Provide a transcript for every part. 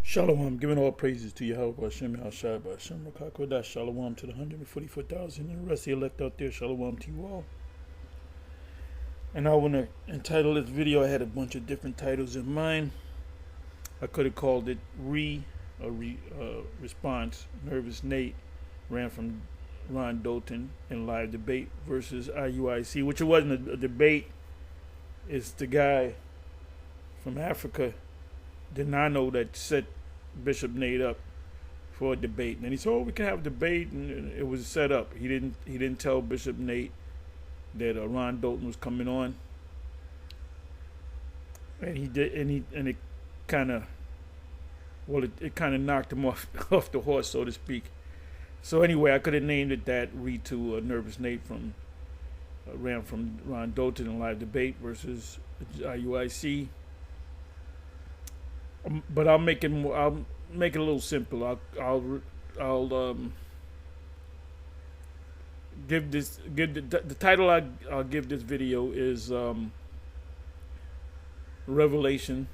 Shalom, giving all praises to Yahweh, Hashem, Hashai, Hashem, Rakakodah, Shalom to the 144,000 and the rest of the elect out there, Shalom to you all. And I want to entitle this video, I had a bunch of different titles in mind. I could have called it Response, Nervous Nate ran from Ron Dalton in live debate versus IUIC, which it wasn't a debate. It's the guy from Africa, the Nano, that set Bishop Nate up for a debate, and then he said, "Oh, we can have a debate," and it was set up. He didn't tell Bishop Nate that Ron Dalton was coming on, and he did, and it kind of, it kind of knocked him off off the horse, so to speak. So anyway, I could have named it that. Read to Nervous Nate from ran from Ron Dalton in live debate versus IUIC. But I'll make it a little simple. I'll give the title I'll give this video is Revelation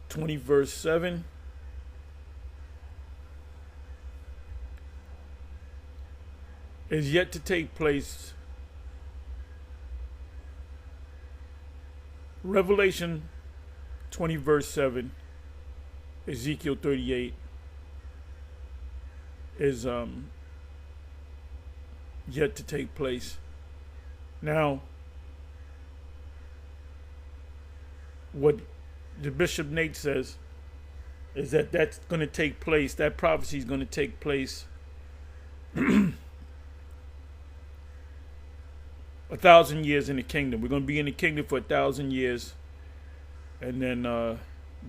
20 verse 7. Is yet to take place. Revelation 20 verse 7. Ezekiel 38 is yet to take place. Now, what the Bishop Nate says is that that's going to take place, that prophecy is going to take place 1,000 years in the kingdom. We're going to be in the kingdom for 1,000 years, and then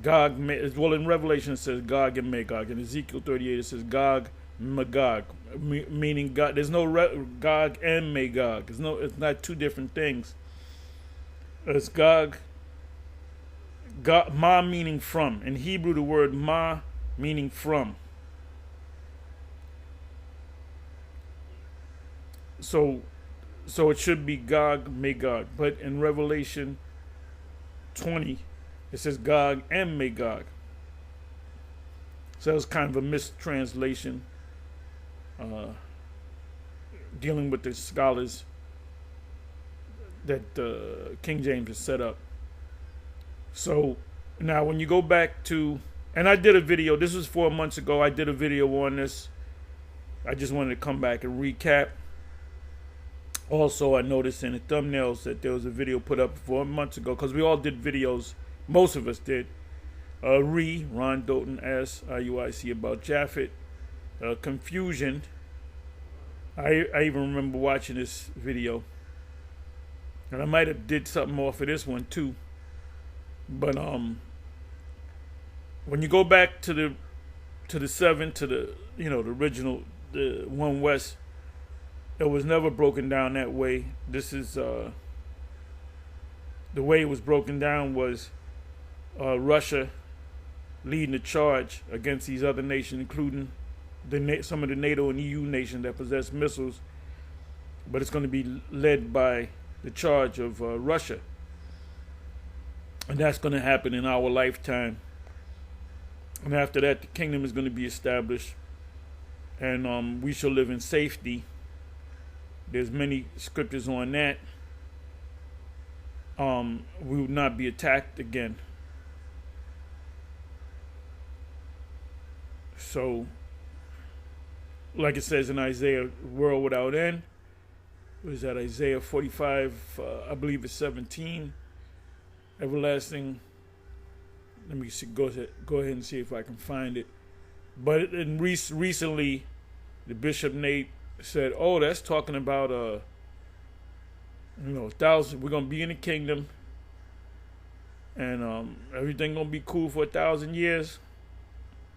Gog, well, in Revelation it says Gog and Magog. In Ezekiel 38 it says Gog, Magog, meaning God. There's no Gog and Magog. It's not two different things. It's Gog, Ma meaning from. In Hebrew, the word Ma meaning from. So it should be Gog, Magog. But in Revelation 20, it says Gog and Magog. So it's kind of a mistranslation, dealing with the scholars that King James has set up. So now when you go back to, and I did a video, this was 4 months ago, I did a video on this. I just wanted to come back and recap. Also, I noticed in the thumbnails that there was a video put up 4 months ago, because we all did videos. Most of us did. Ron Dalton asked IUIC about Japhet. Confusion. I even remember watching this video. And I might have did something off of this one too. But when you go back to the 7, to the the original, the One West, it was never broken down that way. This is the way it was broken down was Russia leading the charge against these other nations, including some of the NATO and EU nations that possess missiles. But it's going to be led by the charge of Russia. And that's going to happen in our lifetime. And after that, the kingdom is going to be established. And we shall live in safety. There's many scriptures on that. We will not be attacked again. So, like it says in Isaiah, world without end. What is that? Isaiah 45, I believe it's 17. Everlasting. Let me see, go ahead and see if I can find it. But recently, the Bishop Nate said, "Oh, that's talking about 1,000. We're gonna be in the kingdom, and everything gonna be cool for 1,000 years.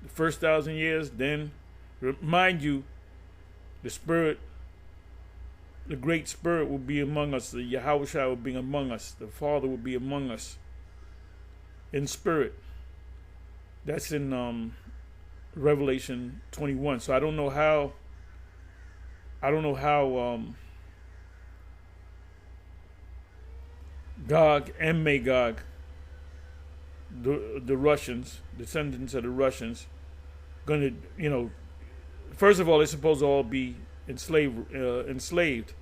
The first 1,000 years, then, mind you, the Spirit, the Great Spirit will be among us. The Yahushua will be among us. The Father will be among us in spirit." That's in Revelation 21. So I don't know how Gog and Magog, the Russians, descendants of the Russians, going to, first of all, they're supposed to all be enslaved.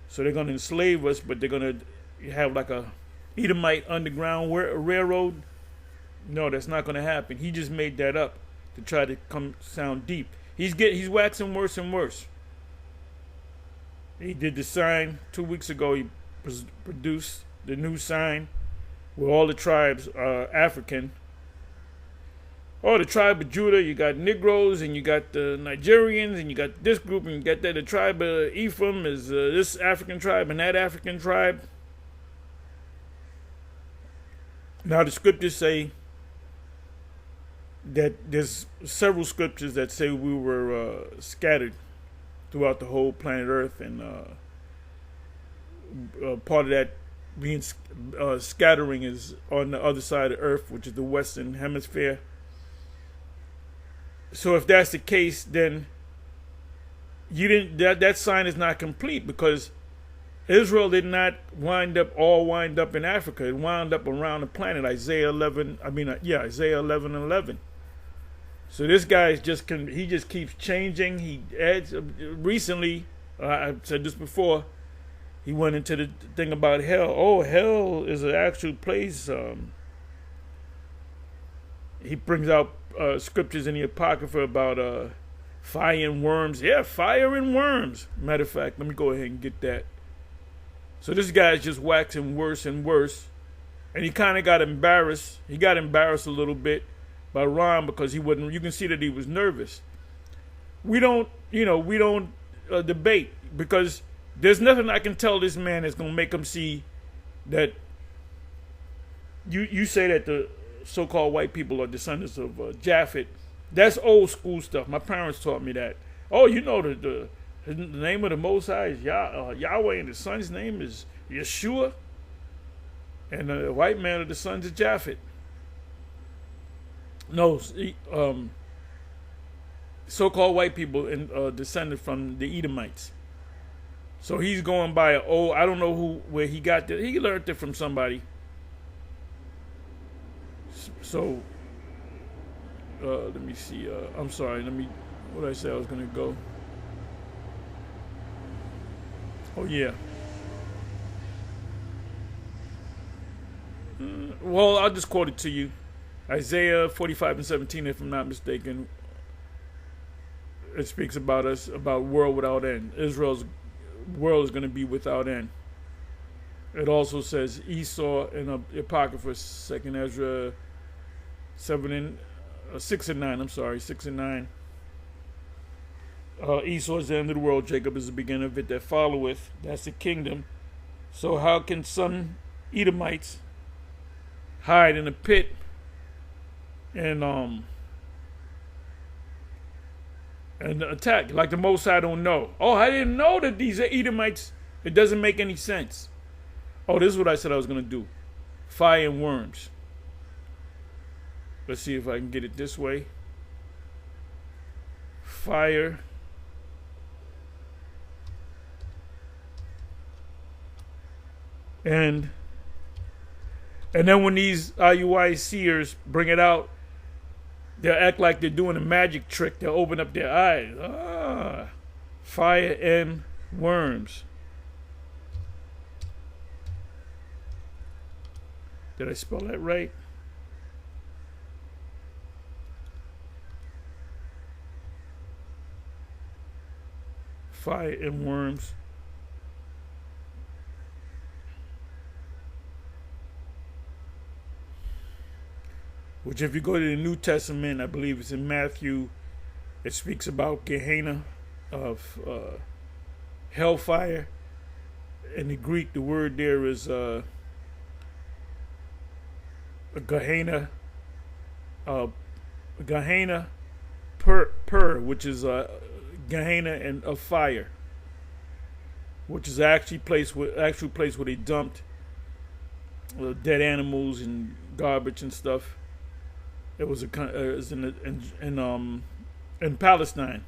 So they're going to enslave us, but they're going to have like a Edomite underground railroad. No, that's not going to happen. He just made that up to try to sound deep. He's waxing worse and worse. He did the sign 2 weeks ago. He produced the new sign where all the tribes are African. Oh, the tribe of Judah, you got Negroes, and you got the Nigerians, and you got this group, and you got that. The tribe of Ephraim is this African tribe and that African tribe. Now the scriptures say that there's several scriptures that say we were scattered throughout the whole planet Earth, and part of that being scattering is on the other side of Earth, which is the Western Hemisphere. So if that's the case, then that sign is not complete, because Israel did not wind up in Africa. It wound up around the planet. Isaiah 11:11. So this guy he just keeps changing. He adds recently. I said this before. He went into the thing about hell. Oh, hell is an actual place. He brings out scriptures in the Apocrypha about fire and worms. Yeah, fire and worms. Matter of fact, let me go ahead and get that. So this guy's just waxing worse and worse. And he kind of got embarrassed. He got embarrassed a little bit by Ron, because he wasn't. You can see that he was nervous. We don't debate, because there's nothing I can tell this man that's going to make him see that you say that the so-called white people are descendants of Japhet. That's old school stuff. My parents taught me that. Oh, the name of the Most High is Yahweh, and the son's name is Yeshua, and the white man of the sons of Japhet. No, so-called white people descended from the Edomites. So he's going by I don't know where he got that. He learned it from somebody. So let me see. I'm sorry. What did I say I was going to go? Oh, yeah. Well, I'll just quote it to you. Isaiah 45:17, if I'm not mistaken. It speaks about us, about world without end. Israel's world is going to be without end. It also says Esau in the Apocrypha, 2nd Ezra 6 and 9. I'm sorry, 6 and 9. Esau is the end of the world. Jacob is the beginning of it that followeth. That's the kingdom. So how can some Edomites hide in a pit and attack? Like the Most High don't know. Oh, I didn't know that these are Edomites. It doesn't make any sense. Oh, this is what I said I was going to do. Fire and worms. Let's see if I can get it this way. Fire and then when these IUI seers bring it out, they'll act like they're doing a magic trick. They'll open up their eyes. Fire and worms. Did I spell that right? Fire and worms. Which, if you go to the New Testament, I believe it's in Matthew, it speaks about Gehenna of hellfire. In the Greek, the word there is Gehenna, Gehenna per, which is Gehenna and of fire, which is actual place where they dumped dead animals and garbage and stuff. It was in Palestine,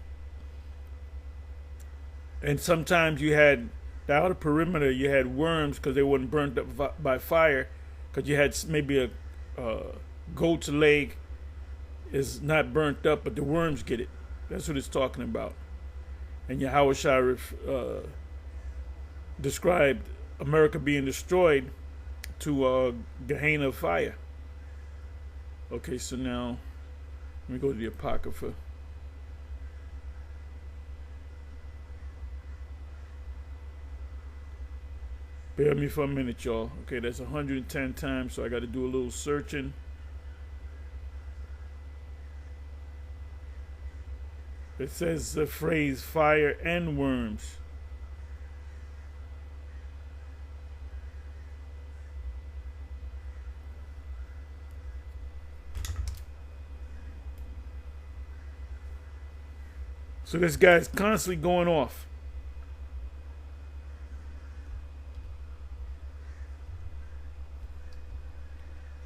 and sometimes you had the outer perimeter. You had worms because they weren't burnt up by fire, because you had maybe a goat's leg is not burnt up, but the worms get it. That's what it's talking about. And Yahweh Shai described America being destroyed to Gehenna of fire. Okay, so now let me go to the Apocrypha. Bear me for a minute, y'all. Okay, that's 110 times, so I got to do a little searching. It says the phrase fire and worms. So this guy's constantly going off.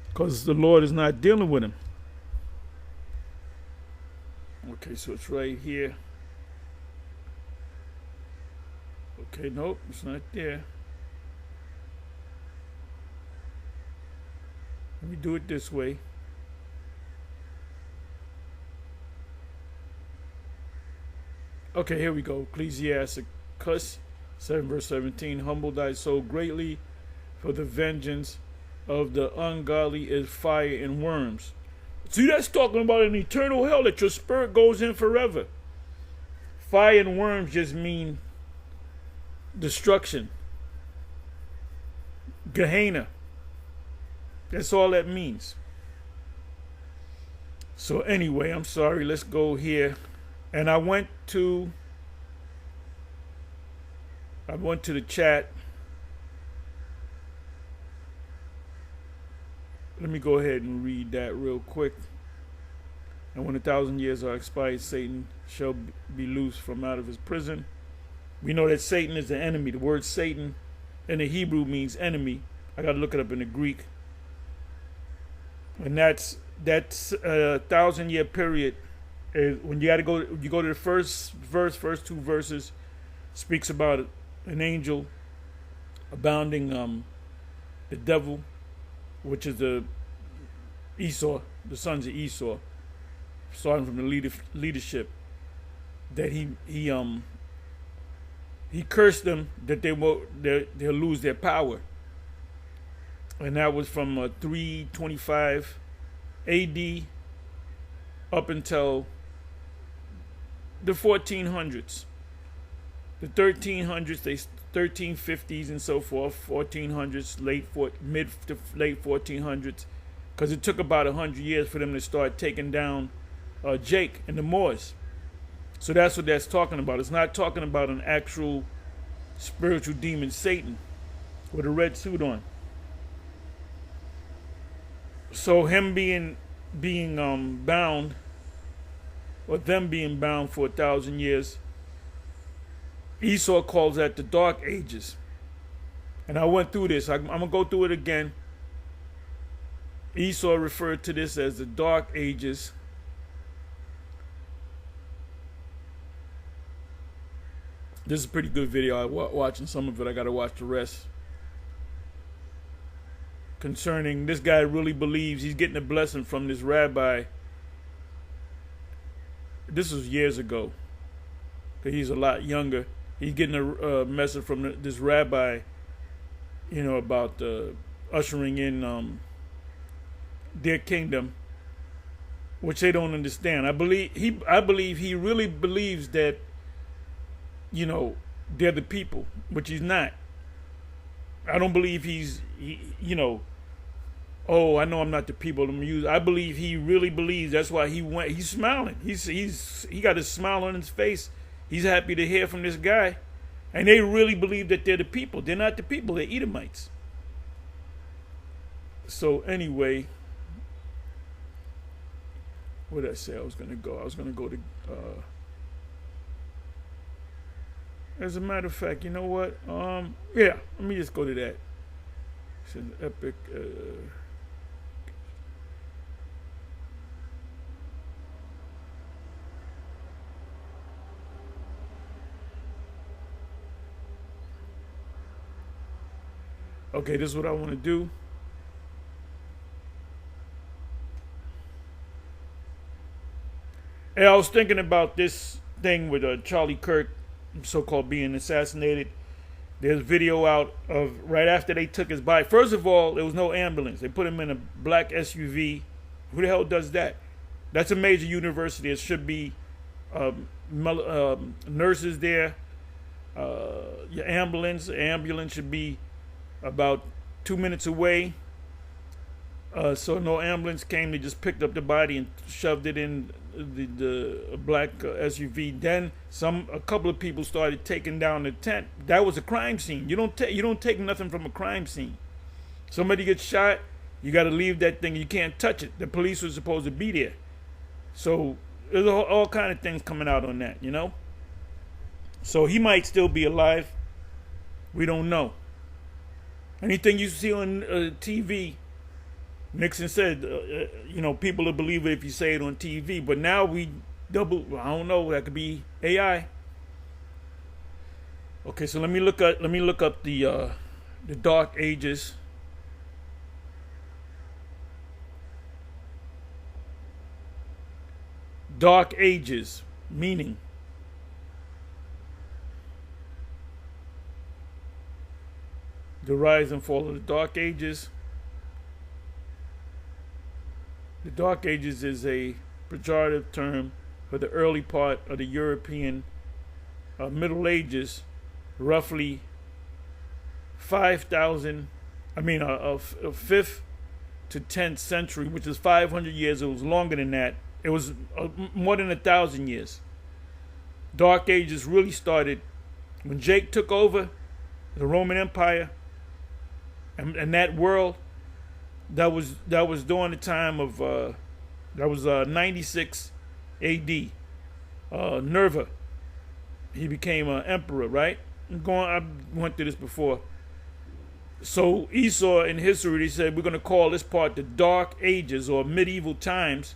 Because the Lord is not dealing with him. Okay, so it's right here. Okay, nope, it's not there. Let me do it this way. Okay, here we go. Ecclesiasticus 7 verse 17. Humble thy soul greatly, for the vengeance of the ungodly is fire and worms. See, that's talking about an eternal hell that your spirit goes in forever. Fire and worms just mean destruction. Gehenna. That's all that means. So anyway, I'm sorry. Let's go here. And I went to the chat. Let me go ahead and read that real quick. And when 1,000 years are expired, Satan shall be loosed from out of his prison. We know that Satan is the enemy. The word Satan in the Hebrew means enemy. I got to look it up in the Greek. And that's 1,000-year period. When you go to the first two verses, speaks about an angel abounding the devil, which is the sons of Esau, starting from the leadership, that he cursed them that they'll lose their power, and that was from 325 A.D. up until the 1400s, the 1300s, 1350s and so forth, 1400s, mid to late 1400s, because it took about 100 years for them to start taking down Jake and the Moors. So that's what that's talking about. It's not talking about an actual spiritual demon, Satan, with a red suit on. So him being bound, or them being bound for 1,000 years, Esau calls that the Dark Ages. And I went through this. I'm going to go through it again. Esau referred to this as the Dark Ages. This is a pretty good video. I'm watching some of it. I got to watch the rest. Concerning, this guy really believes he's getting a blessing from this rabbi. This was years ago. He's a lot younger. He's getting a message from this rabbi, about ushering in their kingdom, which they don't understand. I believe he really believes that, they're the people, which he's not. I don't believe oh, I know I'm not the people. I believe he really believes. That's why he went. He's smiling. He got a smile on his face. He's happy to hear from this guy, and they really believe that they're the people. They're not the people. They're Edomites. So anyway, where did I say I was going to go? I was going to go to. As a matter of fact, you know what? Yeah, let me just go to that. It's an epic. Okay, this is what I want to do. And I was thinking about this thing with Charlie Kirk, so-called being assassinated. There's video out of right after they took his body. First of all, there was no ambulance. They put him in a black SUV. Who the hell does that? That's a major university. It should be nurses there. Your ambulance should be about 2 minutes away. So no ambulance came. They just picked up the body and shoved it in the black SUV. Then a couple of people started taking down the tent. That was a crime scene. You don't take nothing from a crime scene. Somebody gets shot, you got to leave that thing. You can't touch it. The police were supposed to be there. So there's all kind of things coming out on that, So he might still be alive. We don't know. Anything you see on TV, Nixon said, people will believe it if you say it on TV. But now I don't know. That could be AI. Okay, so let me look up the Dark Ages. Dark Ages, meaning. The rise and fall of the Dark Ages. The Dark Ages is a pejorative term for the early part of the European Middle Ages, roughly 5,000, 5th to 10th century, which is 500 years. It was longer than that. It was more than 1,000 years. Dark Ages really started when Jake took over the Roman Empire and that world. That was during the time of 96 A.D. Nerva. He became an emperor, right? I went through this before. So Esau in history, they said, we're going to call this part the Dark Ages or medieval times.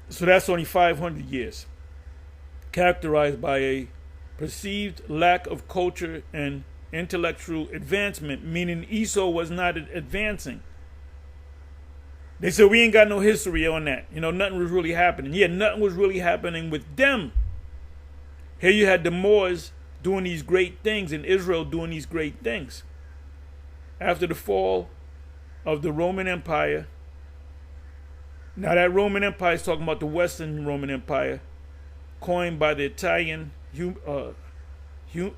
So that's only 500 years, characterized by a perceived lack of culture and intellectual advancement, meaning Esau was not advancing. They said, we ain't got no history on that. Nothing was really happening. Yeah, nothing was really happening with them. Here you had the Moors doing these great things and Israel doing these great things. After the fall of the Roman Empire, now that Roman Empire is talking about the Western Roman Empire, coined by the Italian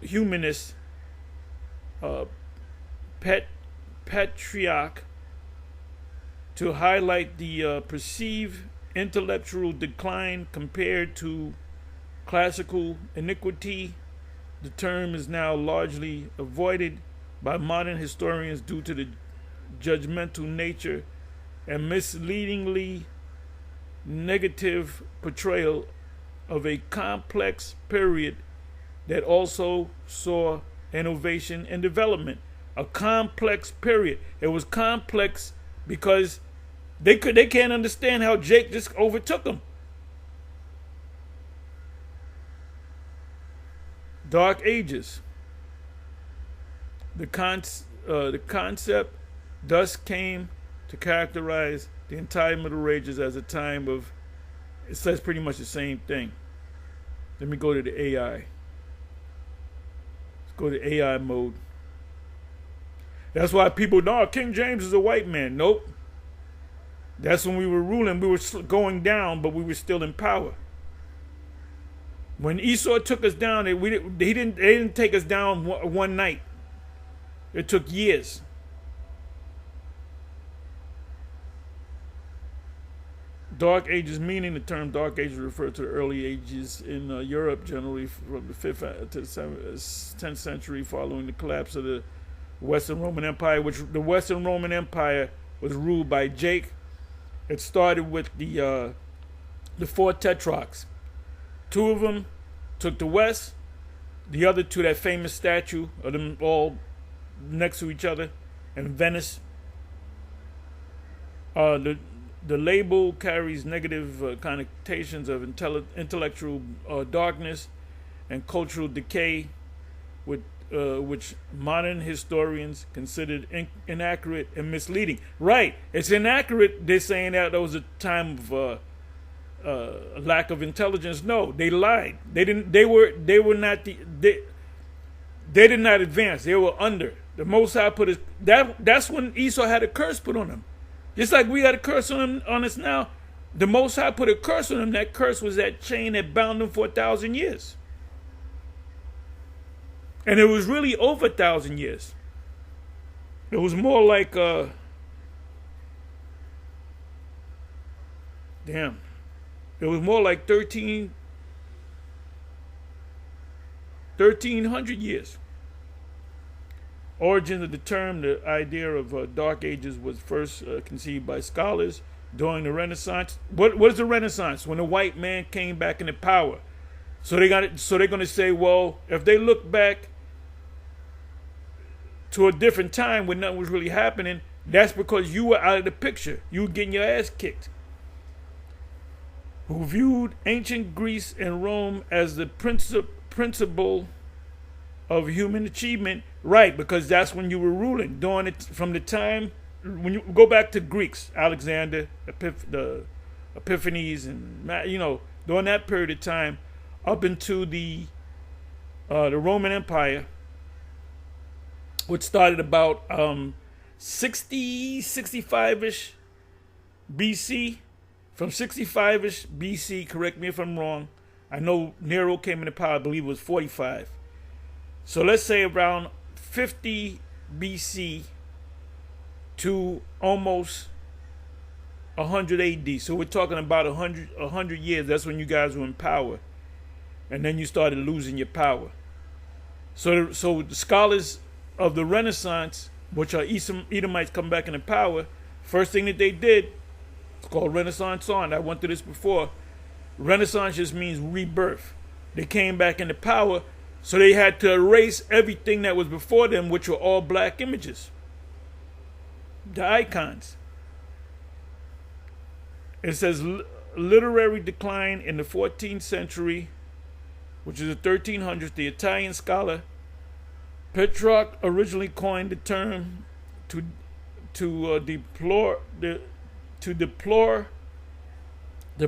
humanist Petrarch to highlight the perceived intellectual decline compared to classical iniquity. The term is now largely avoided by modern historians due to the judgmental nature and misleadingly negative portrayal of a complex period that also saw innovation and development. A complex period. It was complex because they can't understand how Jake just overtook them. Dark Ages. The concept thus came to characterize the entire Middle Ages as a time of, it says pretty much the same thing. Let me go to the AI. Let's go to AI mode. That's why people know King James is a white man. Nope. That's when we were ruling. We were going down, but we were still in power. When Esau took us down, they didn't take us down one night. It took years. Dark Ages, meaning the term Dark Ages refer to the early ages in Europe, generally from the 5th to the 10th century, following the collapse of the Western Roman Empire, which the Western Roman Empire was ruled by Jake. It started with the 4 tetrarchs. 2 of them took the West. The other 2, that famous statue of them all next to each other in Venice. The label carries negative connotations of intellectual darkness and cultural decay, which modern historians considered inaccurate and misleading. Right, it's inaccurate. They're saying that there was a time of lack of intelligence. No, they lied. They didn't. They were not the. They did not advance. They were under. The Most High put his. That's when Esau had a curse put on him. Just like we got a curse on us now. The Most High put a curse on him. That curse was that chain that bound him for 1,000 years. And it was really over 1,000 years. It was more like, It was more like 1,300 years. Origin of the term, the idea of Dark Ages was first conceived by scholars during the Renaissance. What is the Renaissance? When the white man came back into power. So they're going to say, well, if they look back to a different time when nothing was really happening, that's because you were out of the picture. You were getting your ass kicked. Who viewed ancient Greece and Rome as the principle of human achievement, right? Because that's when you were ruling. During it, from the time when you go back to Greeks, Alexander, the Epiphanes, and during that period of time, up into the Roman Empire, which started about 65-ish BC. From 65-ish BC, correct me if I'm wrong. I know Nero came into power, I believe it was 45. So let's say around 50 BC to almost 100 AD. So we're talking about 100 years. That's when you guys were in power. And then you started losing your power. So the scholars of the Renaissance, which are Edomites, come back into power, first thing that they did, it's called Renaissance on. I went through this before. Renaissance just means rebirth. They came back into power, so they had to erase everything that was before them, which were all black images. The icons. It says literary decline in the 14th century, which is the 1300s. The Italian scholar Petrarch originally coined the term to deplore the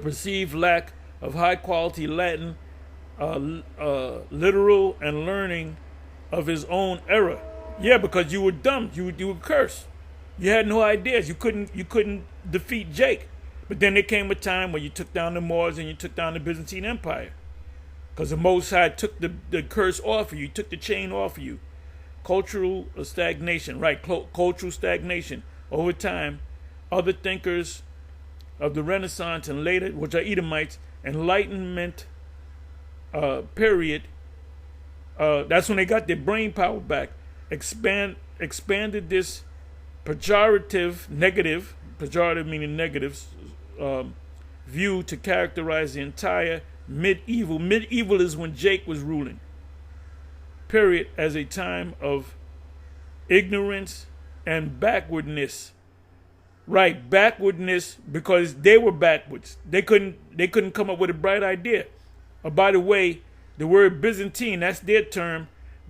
perceived lack of high-quality Latin literal and learning of his own era. Yeah, because you were dumb. You were cursed. You had no ideas. You couldn't defeat Jake. But then there came a time when you took down the Moors and you took down the Byzantine Empire. Because the Most High took the curse off of you, took the chain off of you. Cultural stagnation, right? Cultural stagnation. Over time, other thinkers of the Renaissance and later, which are Edomites, Enlightenment period, that's when they got their brain power back. Expanded this pejorative meaning negatives, view to characterize the entire medieval. Medieval is when Jake was ruling. Period, as a time of ignorance and backwardness. Right, backwardness, because they were backwards. They couldn't come up with a bright idea. By the way, the word Byzantine, that's their term.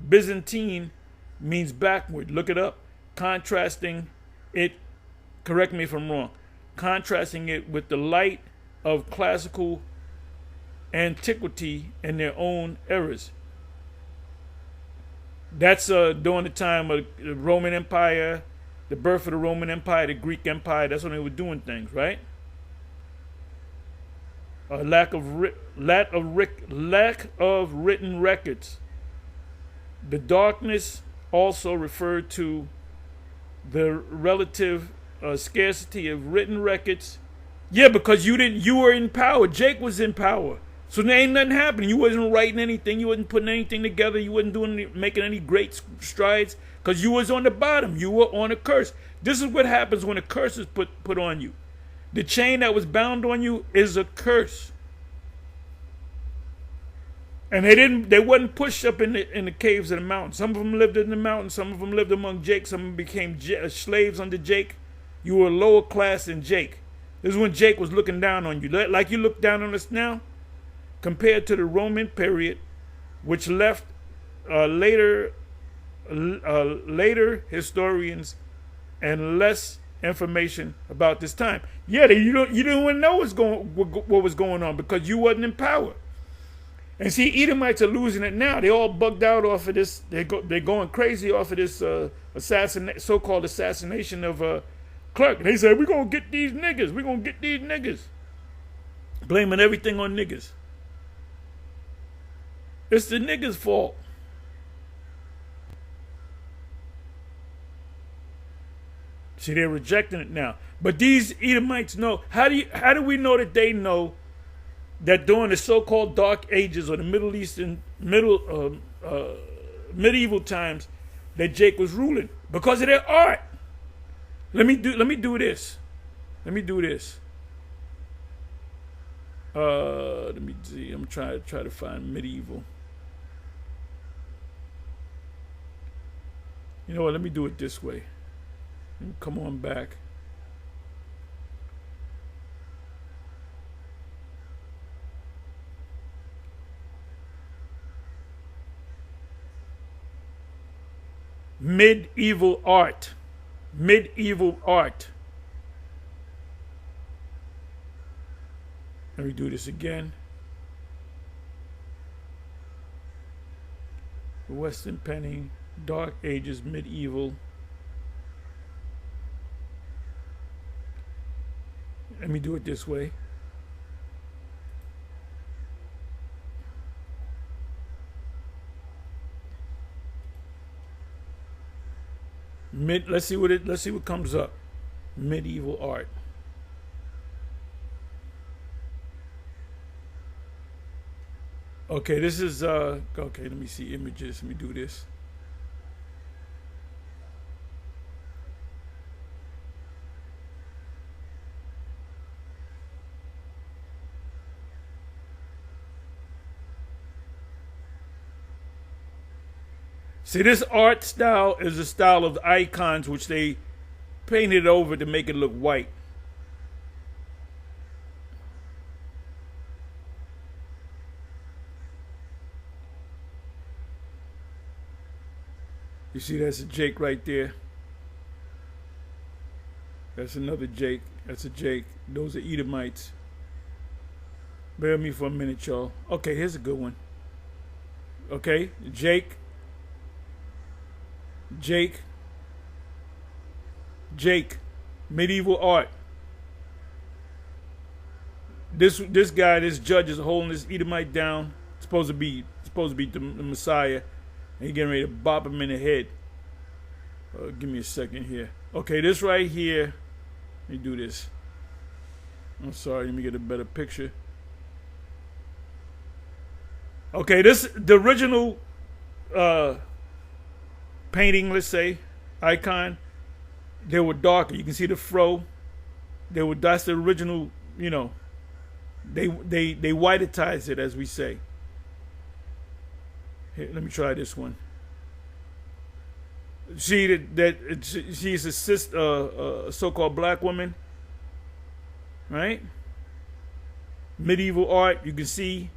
Byzantine means backward. Look it up. Contrasting it, correct me if I'm wrong, contrasting it with the light of classical antiquity in their own eras. That's during the time of the Roman Empire, the birth of the Roman Empire, the Greek Empire. That's when they were doing things, right? Lack of written records. The darkness also referred to the relative scarcity of written records. Yeah, because you were in power. Jake was in power. So there ain't nothing happening. You wasn't writing anything. You wasn't putting anything together. You wasn't making any great strides because you was on the bottom. You were on a curse. This is what happens when a curse is put on you. The chain that was bound on you is a curse. And they wasn't pushed up in the caves of the mountains. Some of them lived in the mountains. Some of them lived among Jake. Some of them became slaves under Jake. You were lower class than Jake. This is when Jake was looking down on you. Like you look down on us now. Compared to the Roman period, which left later historians and less information about this time. Yeah, you didn't even know what was going on because you wasn't in power. And see, Edomites are losing it now. They all bugged out off of this. They're going crazy off of this so-called assassination of Clark. And they said, we're going to get these niggas. We're going to get these niggas. Blaming everything on niggas. It's the niggas' fault. See, they're rejecting it now. But these Edomites know. How do we know that they know that during the so-called Dark Ages or the Middle Eastern medieval times that Jake was ruling? Because of their art. Let me do this. Let me see. I'm trying to find medieval. You know what? Let me do it this way. Come on back. Medieval art. Medieval art. Let me do this again. Western painting, Dark Ages, medieval. Let me do it this way. Let's see what comes up. Medieval art. Okay, this is okay, let me see images. Let me do this. See, this art style is a style of icons which they painted over to make it look white. You see, that's a Jake right there. That's another Jake. That's a Jake. Those are Edomites. Bear with me for a minute, y'all. Okay, here's a good one. Okay, Jake. Medieval art. This guy, this judge is holding this Edomite down. Supposed to be the Messiah, and he getting ready to bop him in the head. Give me a second here. Okay, this right here. Let me do this. I'm sorry. Let me get a better picture. Okay, the original painting, let's say, icon, they were darker. You can see the fro. That's the original, you know. They whititized it, as we say. Here, let me try this one. See that she's a so-called black woman, right? Medieval art. You can see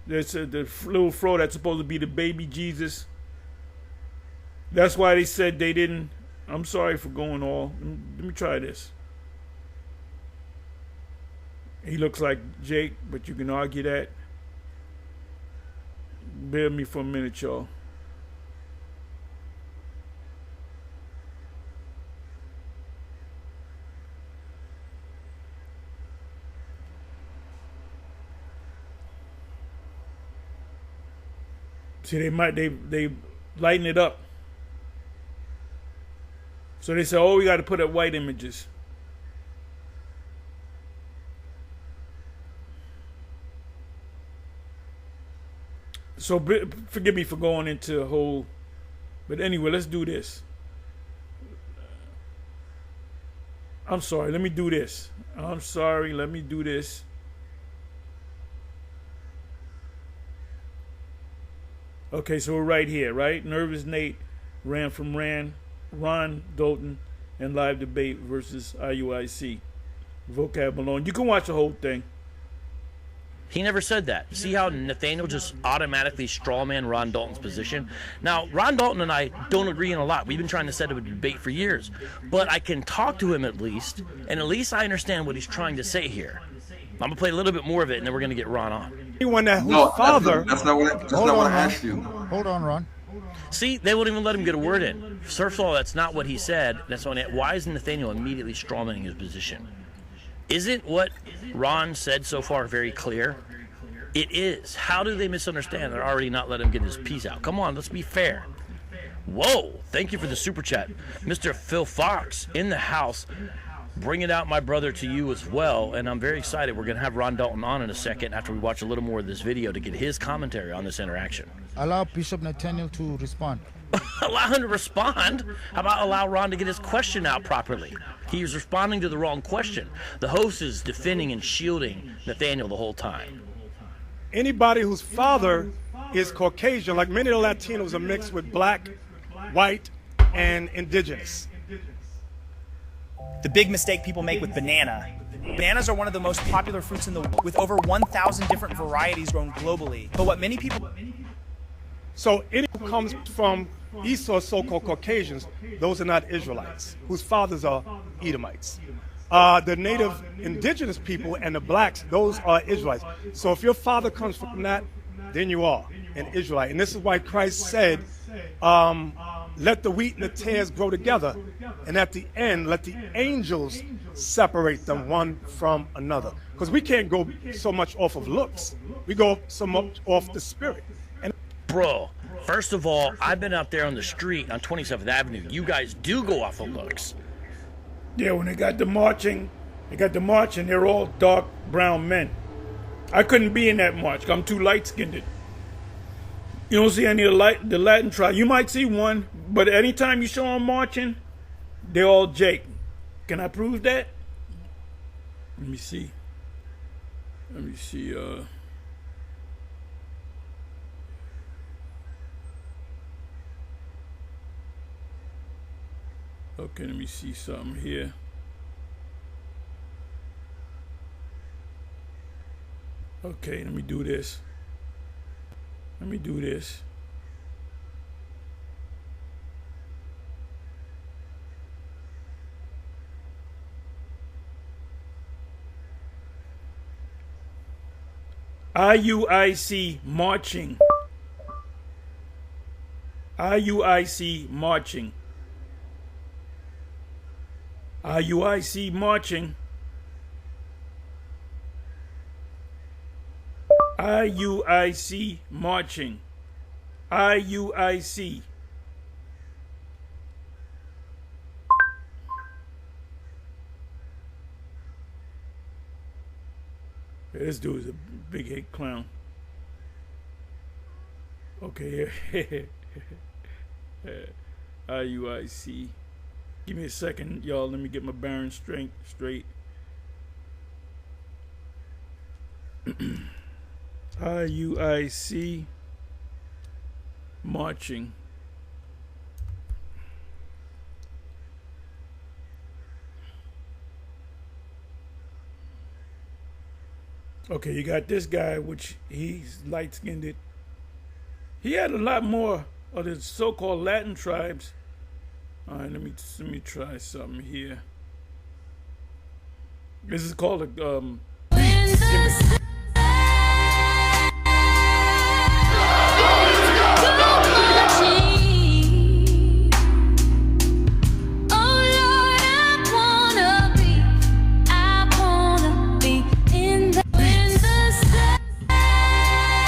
there's the little fro that's supposed to be the baby Jesus. That's why they said they didn't. I'm sorry for going all. Let me try this. He looks like Jake, but you can argue that. Bear with me for a minute, y'all. See, they lighten it up. So they say, oh, we got to put up white images. So forgive me for going into a whole, but anyway, let's do this. I'm sorry, let me do this. I'm sorry, let me do this. Okay, so we're right here, right? Nervous Nate ran from Ron Dalton and live debate versus IUIC. Vocab Malone. You can watch the whole thing. He never said that. See how Nathaniel just automatically strawman Ron Dalton's position? Now, Ron Dalton and I don't agree on a lot. We've been trying to set up a debate for years. But I can talk to him at least, and at least I understand what he's trying to say here. I'm going to play a little bit more of it, and then we're going to get Ron on. Anyone that That's not what I asked you. Hold on, Ron. See, they won't even let him get a word in. First of all, that's not what he said. That's on it. Why is Nathaniel immediately strawmanning his position? Isn't what Ron said so far very clear? It is. How do they misunderstand? They're already not letting him get his piece out. Come on, let's be fair. Whoa, thank you for the super chat. Mr. Phil Fox in the house. Bringing out my brother to you as well, and I'm very excited. We're going to have Ron Dalton on in a second after we watch a little more of this video to get his commentary on this interaction. Allow Bishop Nathaniel to respond. Allow him to respond? How about allow Ron to get his question out properly? He was responding to the wrong question. The host is defending and shielding Nathaniel the whole time. Anybody whose father is Caucasian, like many of the Latinos are mixed with black, white, and indigenous. The big mistake people make with banana. Bananas are one of the most popular fruits in the world, with over 1,000 different varieties grown globally. But what many people... So anyone who comes from Esau, so-called Caucasians, those are not Israelites, whose fathers are Edomites. The native indigenous people and the blacks, those are Israelites. So if your father comes from that, then you are an Israelite. And this is why Christ said, let the wheat and the tares grow together, and at the end, let the angels separate them one from another. Because we can't go so much off of looks. We go so much off the spirit. Bro, first of all, I've been out there on the street on 27th Avenue. You guys do go off of looks. Yeah, when they got the marching, they're all dark brown men. I couldn't be in that march. I'm too light-skinned. You don't see any of the Latin tribe. You might see one, but anytime you saw them marching, they're all Jake. Can I prove that? Let me see. Okay, let me see something here. Okay, let me do this. IUIC marching. IUIC marching. IUIC marching. IUIC marching. IUIC. This dude is a big head clown. Okay, IUIC. Give me a second, y'all. Let me get my bearings straight. IUIC marching. Okay, you got this guy, which he's light-skinned. He had a lot more of the so-called Latin tribes. All right, let me try something here. This is called a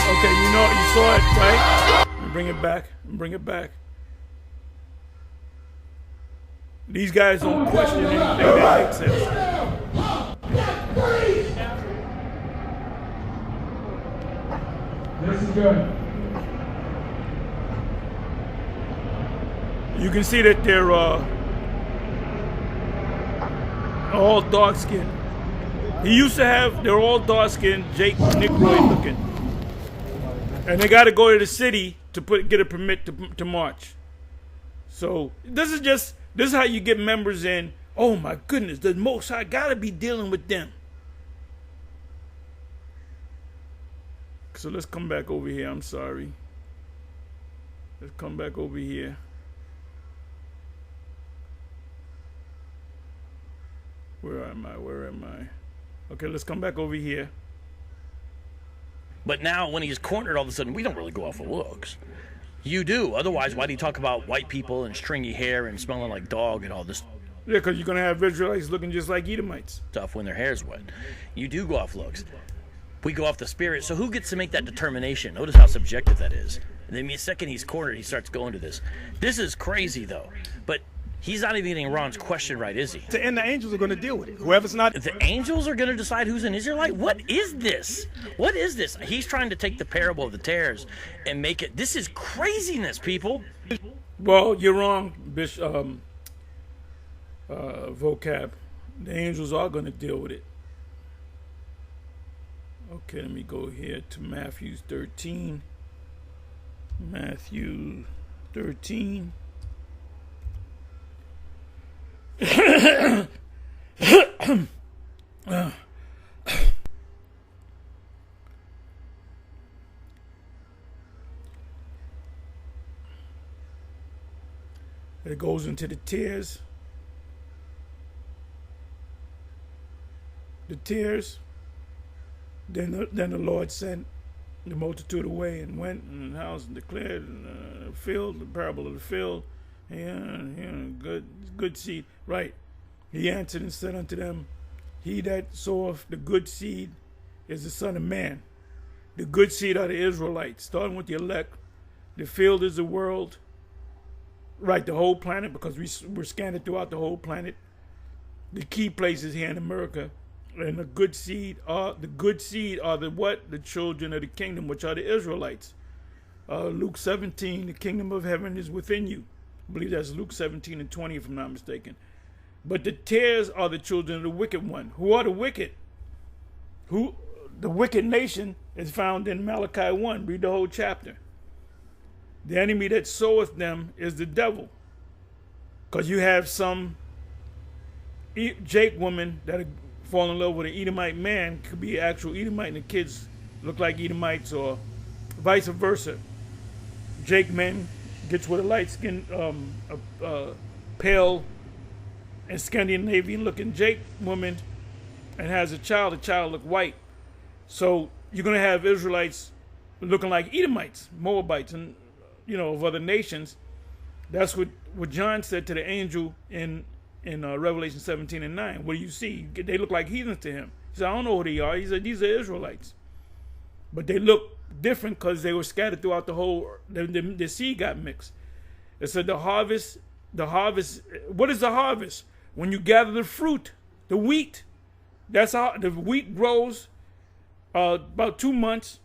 Okay, you saw it, right? Let me bring it back. These guys don't question anything that makes sense. This is good. You can see that they're all dark skinned. They're all dark skinned, Jake Negroid looking. And they got to go to the city to get a permit to march. So this is how you get members in. Oh my goodness, the Most High got to be dealing with them. So let's come back over here. I'm sorry. Let's come back over here. Where am I? Okay, let's come back over here. But now when he's cornered, all of a sudden, we don't really go off of looks. You do. Otherwise, why do you talk about white people and stringy hair and smelling like dog and all this Yeah, because you're going to have Israelites looking just like Edomites. stuff when their hair's wet? You do go off looks. We go off the spirit. So who gets to make that determination? Notice how subjective that is. And then the second he's cornered, he starts going to this. This is crazy, though. But he's not even getting Ron's question right, is he? And the angels are going to deal with it. Whoever's not. The angels are going to decide who's an Israelite? What is this? What is this? He's trying to take the parable of the tares and make it. This is craziness, people. Well, you're wrong, Bish. Vocab. The angels are going to deal with it. Okay, let me go here to Matthew 13. Matthew 13. It goes into the tears. The tears. Then the Lord sent the multitude away and went in the house and declared in the field, the parable of the field, good seed. Right. He answered and said unto them, he that soweth the good seed is the Son of Man. The good seed are the Israelites, starting with the elect. The field is the world. Right, the whole planet, because we're scattered throughout the whole planet. The key places here in America. And the good seed are the what? The children of the kingdom, which are the Israelites. Luke 17, the kingdom of heaven is within you. I believe that's Luke 17 and 20, if I'm not mistaken. But the tares are the children of the wicked one. Who are the wicked? The wicked nation is found in Malachi 1. Read the whole chapter. The enemy that soweth them is the devil. Because you have some Jake woman that fall in love with an Edomite man, could be an actual Edomite, and the kids look like Edomites, or vice versa. Jake man gets with a light-skinned, pale and Scandinavian-looking Jake woman and has a child. The child look white. So you're going to have Israelites looking like Edomites, Moabites, and of other nations. That's what John said to the angel in Revelation 17 and 9. What do you see? They look like heathens to him. He said, I don't know who they are. He said, these are Israelites. But they look different because they were scattered throughout the whole, the seed got mixed. It said the harvest, what is the harvest? When you gather the fruit, the wheat. That's how the wheat grows about 2 months.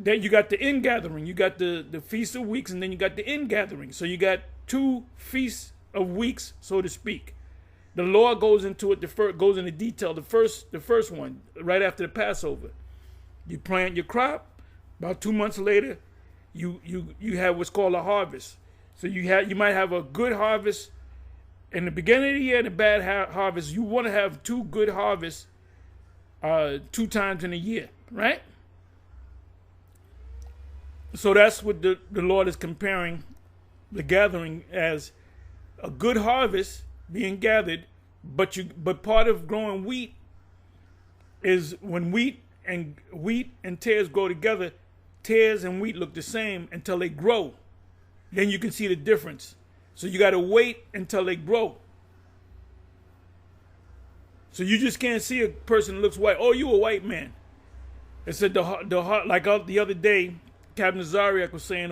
Then you got the ingathering. You got the Feast of Weeks, and then you got the ingathering. So you got 2 feasts of weeks, so to speak. The law goes into it. Goes into detail. The first one, right after the Passover, you plant your crop. About 2 months later, you have what's called a harvest. So you might have a good harvest in the beginning of the year and a bad harvest. You want to have 2 good harvests 2 times in a year, right? So that's what the Lord is comparing the gathering as. A good harvest being gathered, but part of growing wheat is when wheat and tares grow together. Tares and wheat look the same until they grow. Then you can see the difference. So you got to wait until they grow. So you just can't see a person that looks white. Oh, you a white man. It said like the other day, Captain Zariak was saying,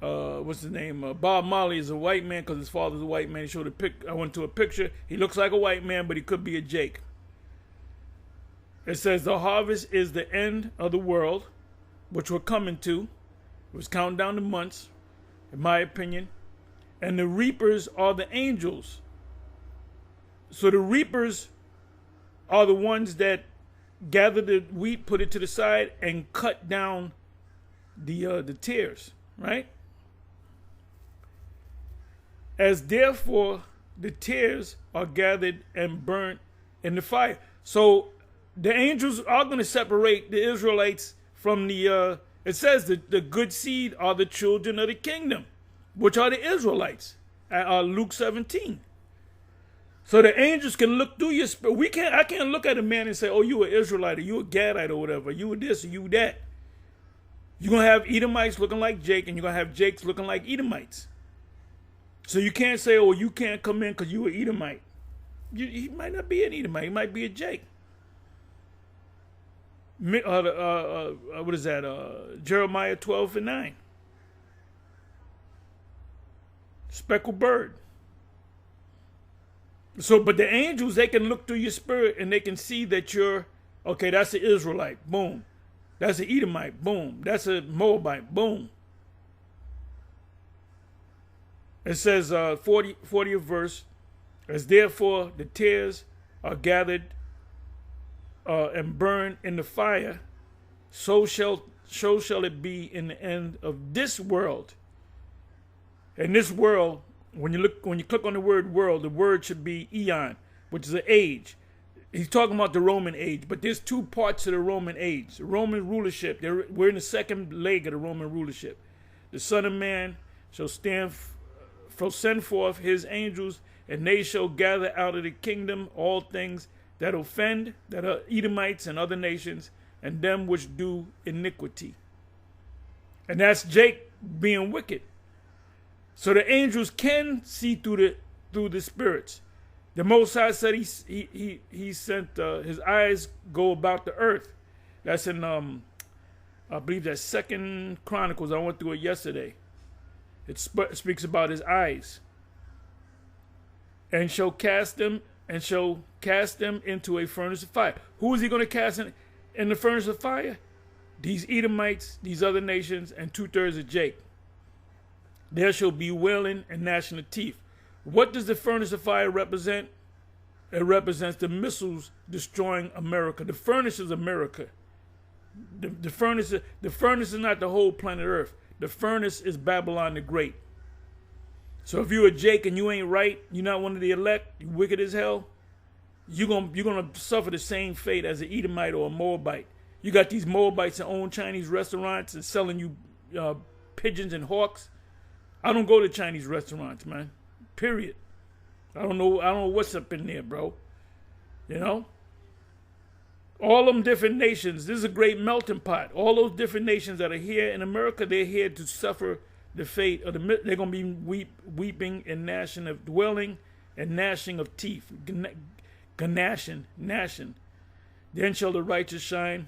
what's his name? Bob Marley is a white man because his father's a white man. He showed I went to a picture. He looks like a white man, but he could be a Jake. It says the harvest is the end of the world, which we're coming to. It was counting down the months, in my opinion. And the reapers are the angels. So the reapers are the ones that gather the wheat, put it to the side, and cut down the tares, right? As therefore the tares are gathered and burnt in the fire. So the angels are going to separate the Israelites from the, it says the good seed are the children of the kingdom, which are the Israelites, Luke 17. So the angels can look through your spirit. I can't look at a man and say, oh, you an Israelite, or you a Gadite, or whatever. You this, or you that. You're going to have Edomites looking like Jake, and you're going to have Jakes looking like Edomites. So you can't say, oh, you can't come in because you an Edomite. He might not be an Edomite. He might be a Jake. What is that? Jeremiah 12:9. Speckled bird. So, but the angels, they can look through your spirit and they can see that you're, okay, that's an Israelite. Boom. That's an Edomite. Boom. That's a Moabite. Boom. It says, 40th verse, as therefore the tares are gathered and burned in the fire, so shall it be in the end of this world. In this world, when you click on the word world, the word should be eon, which is an age. He's talking about the Roman age, but there's two parts of the Roman age. The Roman rulership, we're in the second leg of the Roman rulership. The Son of Man shall send forth his angels, and they shall gather out of the kingdom all things that offend, that are Edomites and other nations, and them which do iniquity. And that's Jake being wicked. So the angels can see through the spirits. The Most High said he sent his eyes go about the earth. That's in I believe that's 2 Chronicles. I went through it yesterday. It speaks about his eyes. And shall cast them into a furnace of fire. Who is he going to cast in the furnace of fire? These Edomites, these other nations, and 2/3 of Jake. There shall be wailing and gnashing of teeth. What does the furnace of fire represent? It represents the missiles destroying America. The furnace is America. The furnace is not the whole planet Earth. The furnace is Babylon the Great. So if you're a Jake and you ain't right, you're not one of the elect, you're wicked as hell, you're gonna suffer the same fate as an Edomite or a Moabite. You got these Moabites that own Chinese restaurants and selling you pigeons and hawks. I don't go to Chinese restaurants, man. Period. I don't know what's up in there, bro. You know? All them different nations, this is a great melting pot. All those different nations that are here in America, they're here to suffer the fate of they're going to be weeping and gnashing of dwelling and gnashing of teeth. Gnashing. Then shall the righteous shine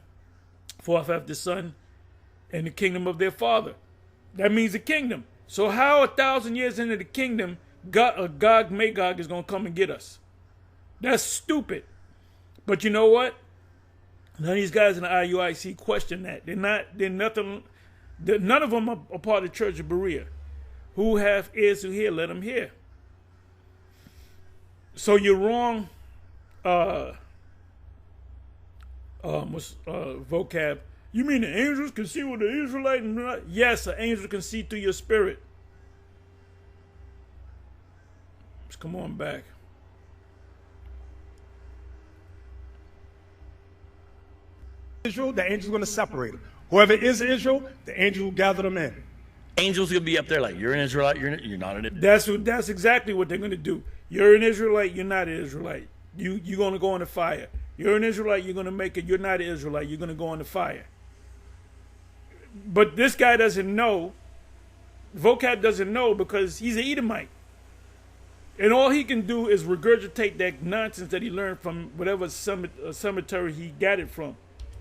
forth after the sun in the kingdom of their father. That means the kingdom. So how 1,000 years into the kingdom, Gog Magog is going to come and get us? That's stupid. But you know what? None of these guys in the IUIC question that. None of them are part of the Church of Berea. Who have ears to hear, let them hear. So you're wrong, vocab. You mean the angels can see what the Israelites? Yes, an angel can see through your spirit. Let's come on back. Israel, the angel's going to separate them. Whoever is Israel, the angel will gather them in. Angels will be up there like, you're an Israelite, you're not an Israelite. That's exactly what they're going to do. You're an Israelite, you're not an Israelite. You're going to go in the fire. You're an Israelite, you're going to make it. You're not an Israelite, you're going to go in the fire. But this guy doesn't know. Vocab doesn't know because he's an Edomite. And all he can do is regurgitate that nonsense that he learned from whatever cemetery he got it from.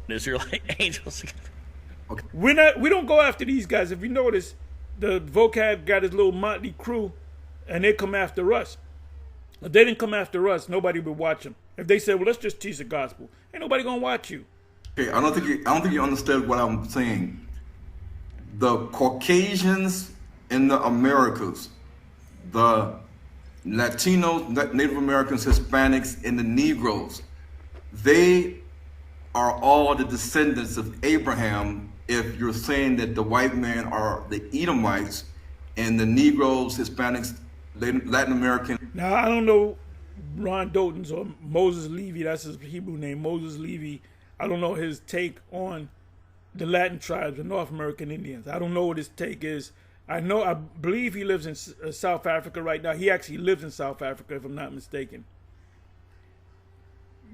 Israelite angels. Okay. We don't go after these guys. If you notice, the vocab got his little motley crew, and they come after us. If they didn't come after us, nobody would watch them. If they said, "Well, let's just teach the gospel," ain't nobody gonna watch you. Okay, I don't think you understood what I'm saying. The Caucasians in the Americas, the Latinos, Native Americans, Hispanics, and the Negroes, they are all the descendants of Abraham. If you're saying that the white men are the Edomites and the Negroes, Hispanics, Latin American. Now, I don't know Ron Dalton's or Moses Levy, that's his Hebrew name, Moses Levy. I don't know his take on the Latin tribes, the North American Indians. I don't know what his take is. I believe he lives in South Africa right now. He actually lives in South Africa, if I'm not mistaken.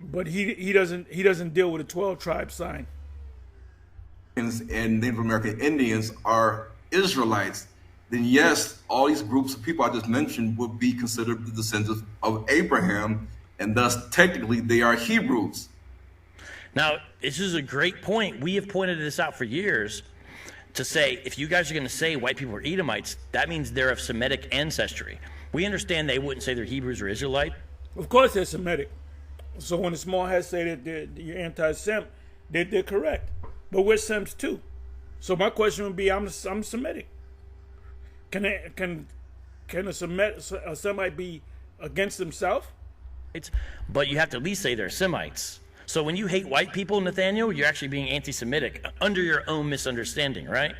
But he doesn't deal with a 12 tribe sign. And Native American Indians are Israelites, then yes, all these groups of people I just mentioned would be considered the descendants of Abraham, and thus technically they are Hebrews. Now, this is a great point. We have pointed this out for years to say, if you guys are going to say white people are Edomites, that means they're of Semitic ancestry. We understand they wouldn't say they're Hebrews or Israelite. Of course they're Semitic. So when the small hats say that you're anti-Sem, they're correct. But we're Sems too. So my question would be, I'm Semitic. Can a Semite be against himself? But you have to at least say they're Semites. So when you hate white people, Nathaniel, you're actually being anti-Semitic under your own misunderstanding, right?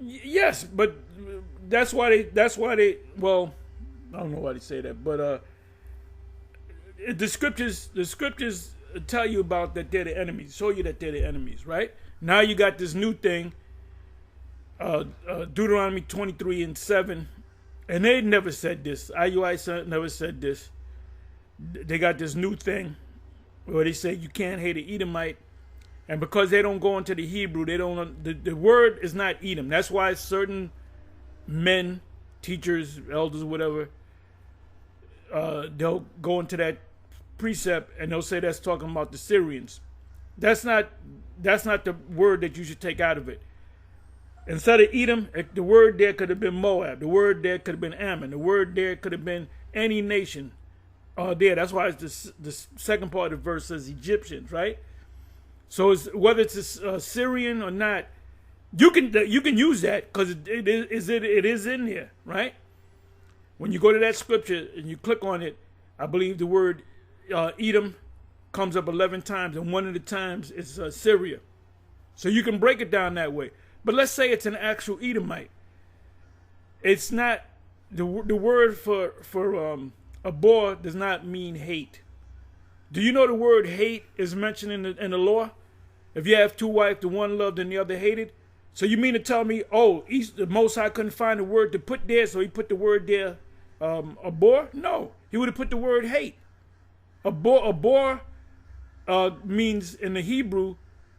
Yes, but that's why they. Well, I don't know why they say that, but the scriptures tell you about that they're the enemies, show you that they're the enemies, right? Now you got this new thing, Deuteronomy 23:7, and they never said this. IUI never said this. They got this new thing where they say you can't hate an Edomite, and because they don't go into the Hebrew, they don't. The word is not Edom. That's why certain men, teachers, elders, whatever, they'll go into that precept and they'll say that's talking about the Syrians. That's not the word that you should take out of it. Instead of Edom, the word there could have been Moab. The word there could have been Ammon. The word there could have been any nation. There. That's why it's the second part of the verse says Egyptians, right? So whether it's a Syrian or not, you can use that because it is in there, right? When you go to that scripture and you click on it, I believe the word Edom comes up 11 times, and one of the times is Syria. So you can break it down that way. But let's say it's an actual Edomite. It's not the word for abhor does not mean hate. Do you know the word hate is mentioned in the law? If you have two wives, the one loved and the other hated. So you mean to tell me, the Most High couldn't find a word to put there, so he put the word there, abhor? No, he would have put the word hate. Abhor means in the Hebrew,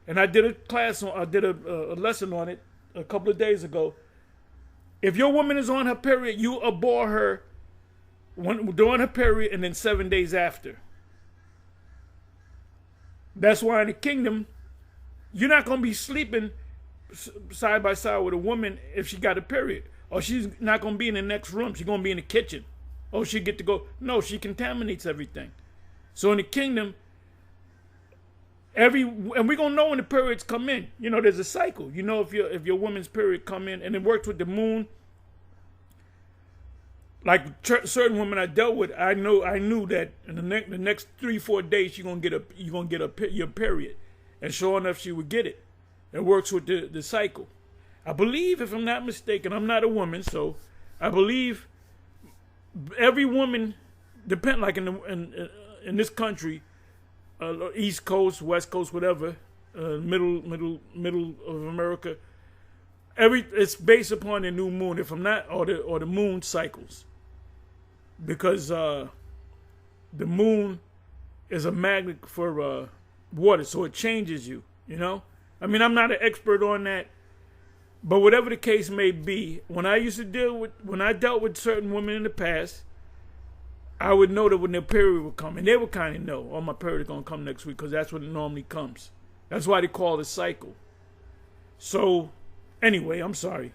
and I did a lesson on it a couple of days ago. If your woman is on her period, you abhor her during her period and then 7 days after. That's why in the kingdom, you're not going to be sleeping side by side with a woman if she got a period. Or she's not going to be in the next room. She's going to be in the kitchen. Oh, she get to go. No, she contaminates everything. So in the kingdom, and we're going to know when the periods come in. You know, there's a cycle. You know, if your woman's period come in, and it works with the moon. Like certain women I dealt with, I knew that in the next 3-4 days you're gonna get your period, and sure enough she would get it. It works with the cycle. I believe, if I'm not mistaken, I'm not a woman, so I believe every woman, like in this country, East Coast, West Coast, whatever, middle of America, it's based upon the new moon. If I'm not, or the moon cycles. Because the moon is a magnet for water, so it changes you, you know? I mean, I'm not an expert on that, but whatever the case may be, when I dealt with certain women in the past, I would know that when their period would come, and they would kind of know, my period is going to come next week, because that's when it normally comes. That's why they call it a cycle. So, anyway, I'm sorry.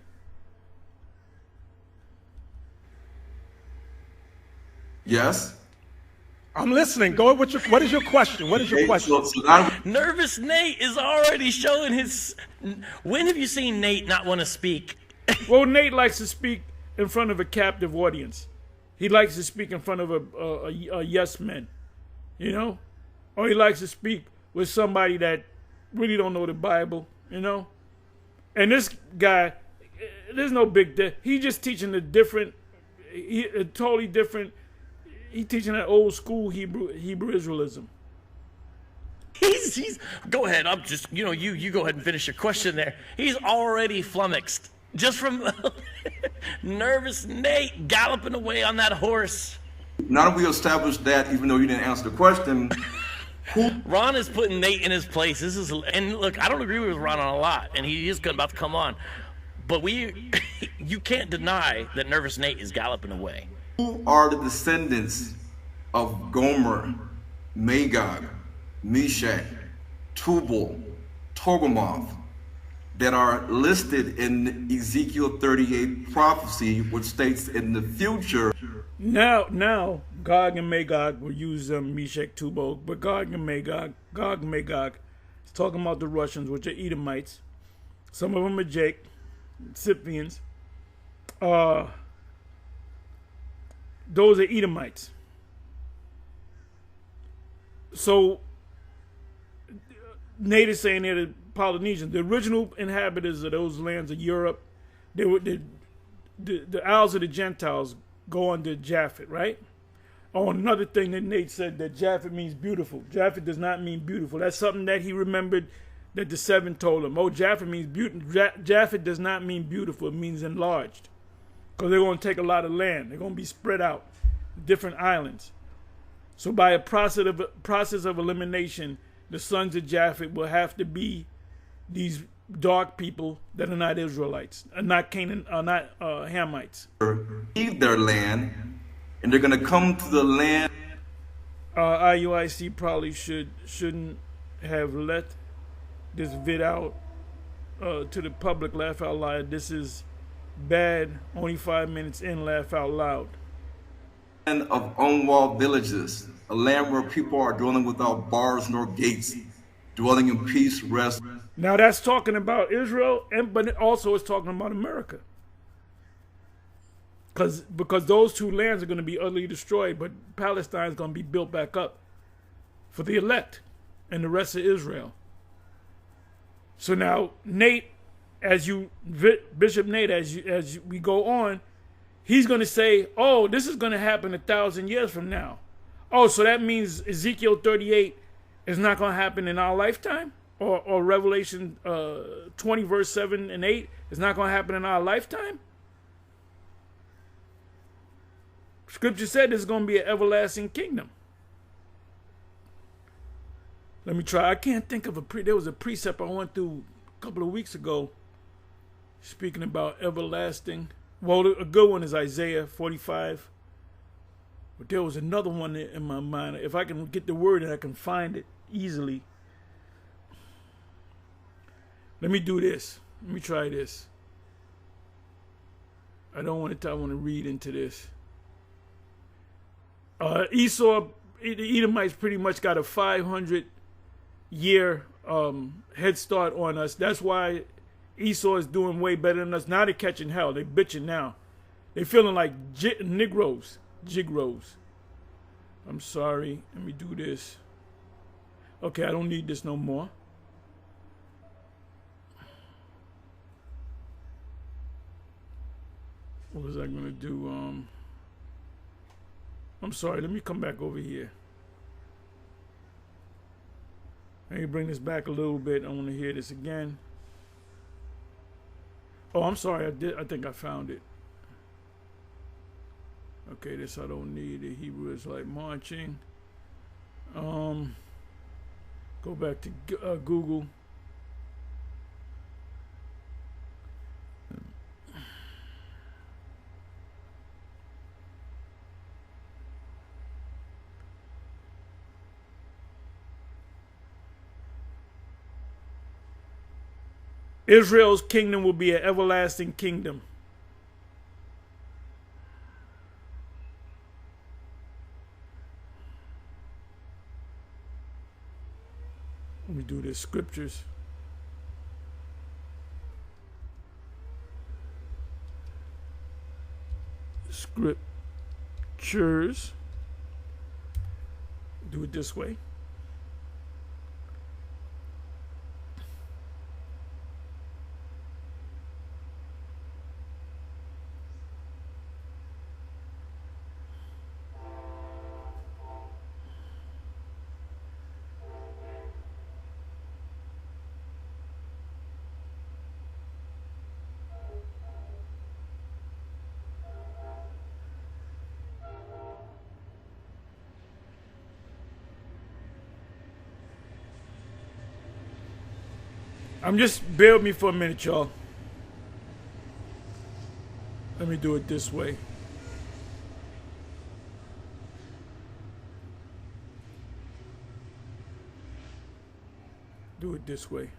Yes. I'm listening. Go with what is your question? What is your question? Nervous Nate is already showing his. When have you seen Nate not want to speak? Well, Nate likes to speak in front of a captive audience. He likes to speak in front of a yes man, you know, or he likes to speak with somebody that really don't know the Bible, you know. And this guy, there's no big deal. He's just teaching a totally different. He teaching that old school Hebrew Israelism. He's go ahead. I'm just you go ahead and finish your question there. He's already flummoxed just from nervous Nate galloping away on that horse. Now that we established that, even though you didn't answer the question, Ron is putting Nate in his place. And look, I don't agree with Ron on a lot, and he is about to come on. But you can't deny that nervous Nate is galloping away. who are the descendants of Gomer, Magog, Meshach, Tubal, Togarmah, that are listed in Ezekiel 38 prophecy, which states in the future. Now, Gog and Magog will use Meshach, Tubal, but Gog and Magog is talking about the Russians, which are Edomites. Some of them are Jake, Scythians. Those are Edomites. So Nate is saying they're the Polynesians. The original inhabitants of those lands of Europe, they were the Isles of the Gentiles go under Japhet, right? Oh, another thing that Nate said, that Japhet means beautiful. Japhet does not mean beautiful. That's something that he remembered that the seven told him. Oh, Japhet means beautiful. Japhet does not mean beautiful. It means enlarged. Because they're going to take a lot of land. They're going to be spread out, different islands. So by a process of elimination, the sons of Japhet will have to be these dark people that are not Israelites, are not Hamites. Leave their land, and they're going to come to the land. IUIC probably shouldn't have let this vid out to the public. Laugh out loud. This is bad. Only 5 minutes in. Laugh out loud. Land of unwalled villages, a land where people are dwelling without bars nor gates, dwelling in peace, rest. Now that's talking about Israel, but it also is talking about America. Because those two lands are going to be utterly destroyed, but Palestine is going to be built back up for the elect and the rest of Israel. So now Nate, Bishop Nate, as we go on, he's going to say, oh, this is going to happen 1,000 years from now. Oh, so that means Ezekiel 38 is not going to happen in our lifetime? Or Revelation 20 verse 7 and 8 is not going to happen in our lifetime? Scripture said this is going to be an everlasting kingdom. Let me try. I can't think of there was a precept I went through a couple of weeks ago speaking about everlasting. Well, a good one is Isaiah 45. But there was another one in my mind. If I can get the word and I can find it easily. Let me do this. Let me try this. I want to read into this. Esau, the Edomites pretty much got a 500-year head start on us. That's why Esau is doing way better than us. Now they're catching hell. They're bitching now. They're feeling like Negroes. Jigros. I'm sorry. Let me do this. Okay, I don't need this no more. What was I going to do? I'm sorry. Let me come back over here. Let me bring this back a little bit. I want to hear this again. Oh, I'm sorry. I think I found it. Okay, this I don't need. The Hebrew is like marching. Go back to Google. Israel's kingdom will be an everlasting kingdom. Let me do this. Scriptures. Scriptures. Do it this way. I'm just, bear with me for a minute, y'all. Let me do it this way. Do it this way.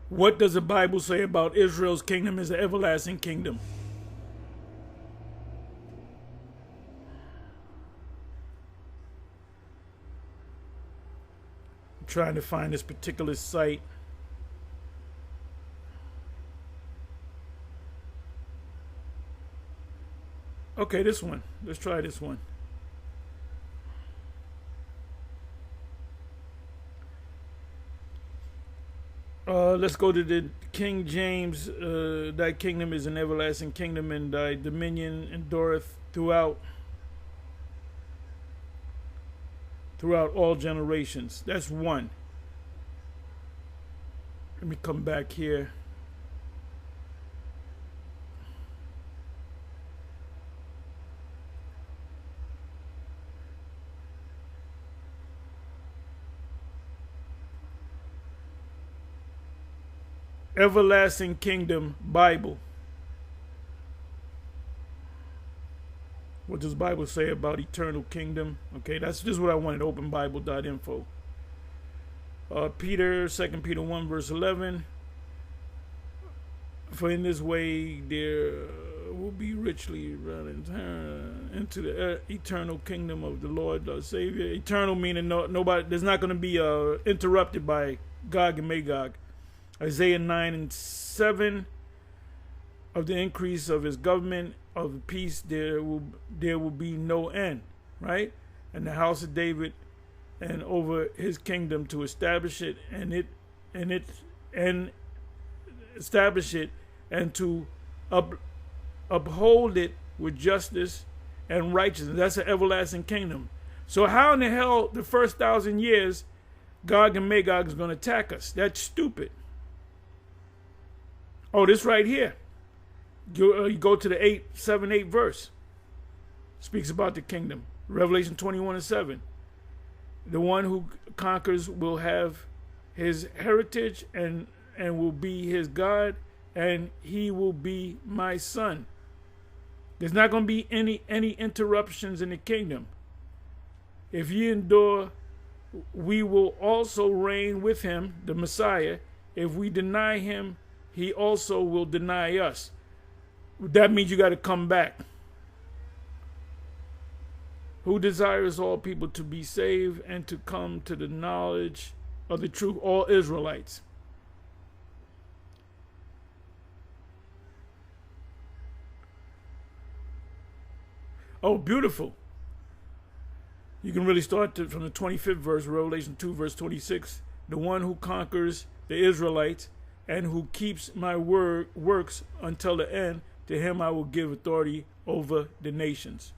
What does the Bible say about Israel's kingdom as an everlasting kingdom? I'm trying to find this particular site. Okay, this one. Let's try this one. Let's go to the King James. Thy kingdom is an everlasting kingdom, and thy dominion endureth throughout all generations. That's one. Let me come back here. Everlasting Kingdom Bible. What does the Bible say about eternal kingdom? Okay, that's just what I wanted. Openbible.info. Peter, 2 Peter 1 verse 11. For in this way there will be richly run into the eternal kingdom of the Lord our Savior. Eternal meaning nobody. There's not going to be interrupted by Gog and Magog. Isaiah 9 and 7. Of the increase of his government of peace there will be no end, right? And the house of David, and over his kingdom to establish it and establish it and to uphold it with justice and righteousness. That's an everlasting kingdom. So how in the hell the first 1,000 years Gog and Magog is going to attack us? That's stupid. Oh, this right here. You go to the 7-8 verse. Speaks about the kingdom. Revelation 21 and 7. The one who conquers will have his heritage and will be his God, and he will be my son. There's not going to be any interruptions in the kingdom. If ye endure, we will also reign with him, the Messiah. If we deny him, he also will deny us. That means you got to come back. Who desires all people to be saved and to come to the knowledge of the truth, all Israelites. Oh, beautiful. You can really start from the 25th verse, Revelation 2, verse 26. The one who conquers the Israelites and who keeps my works until the end, to him I will give authority over the nations.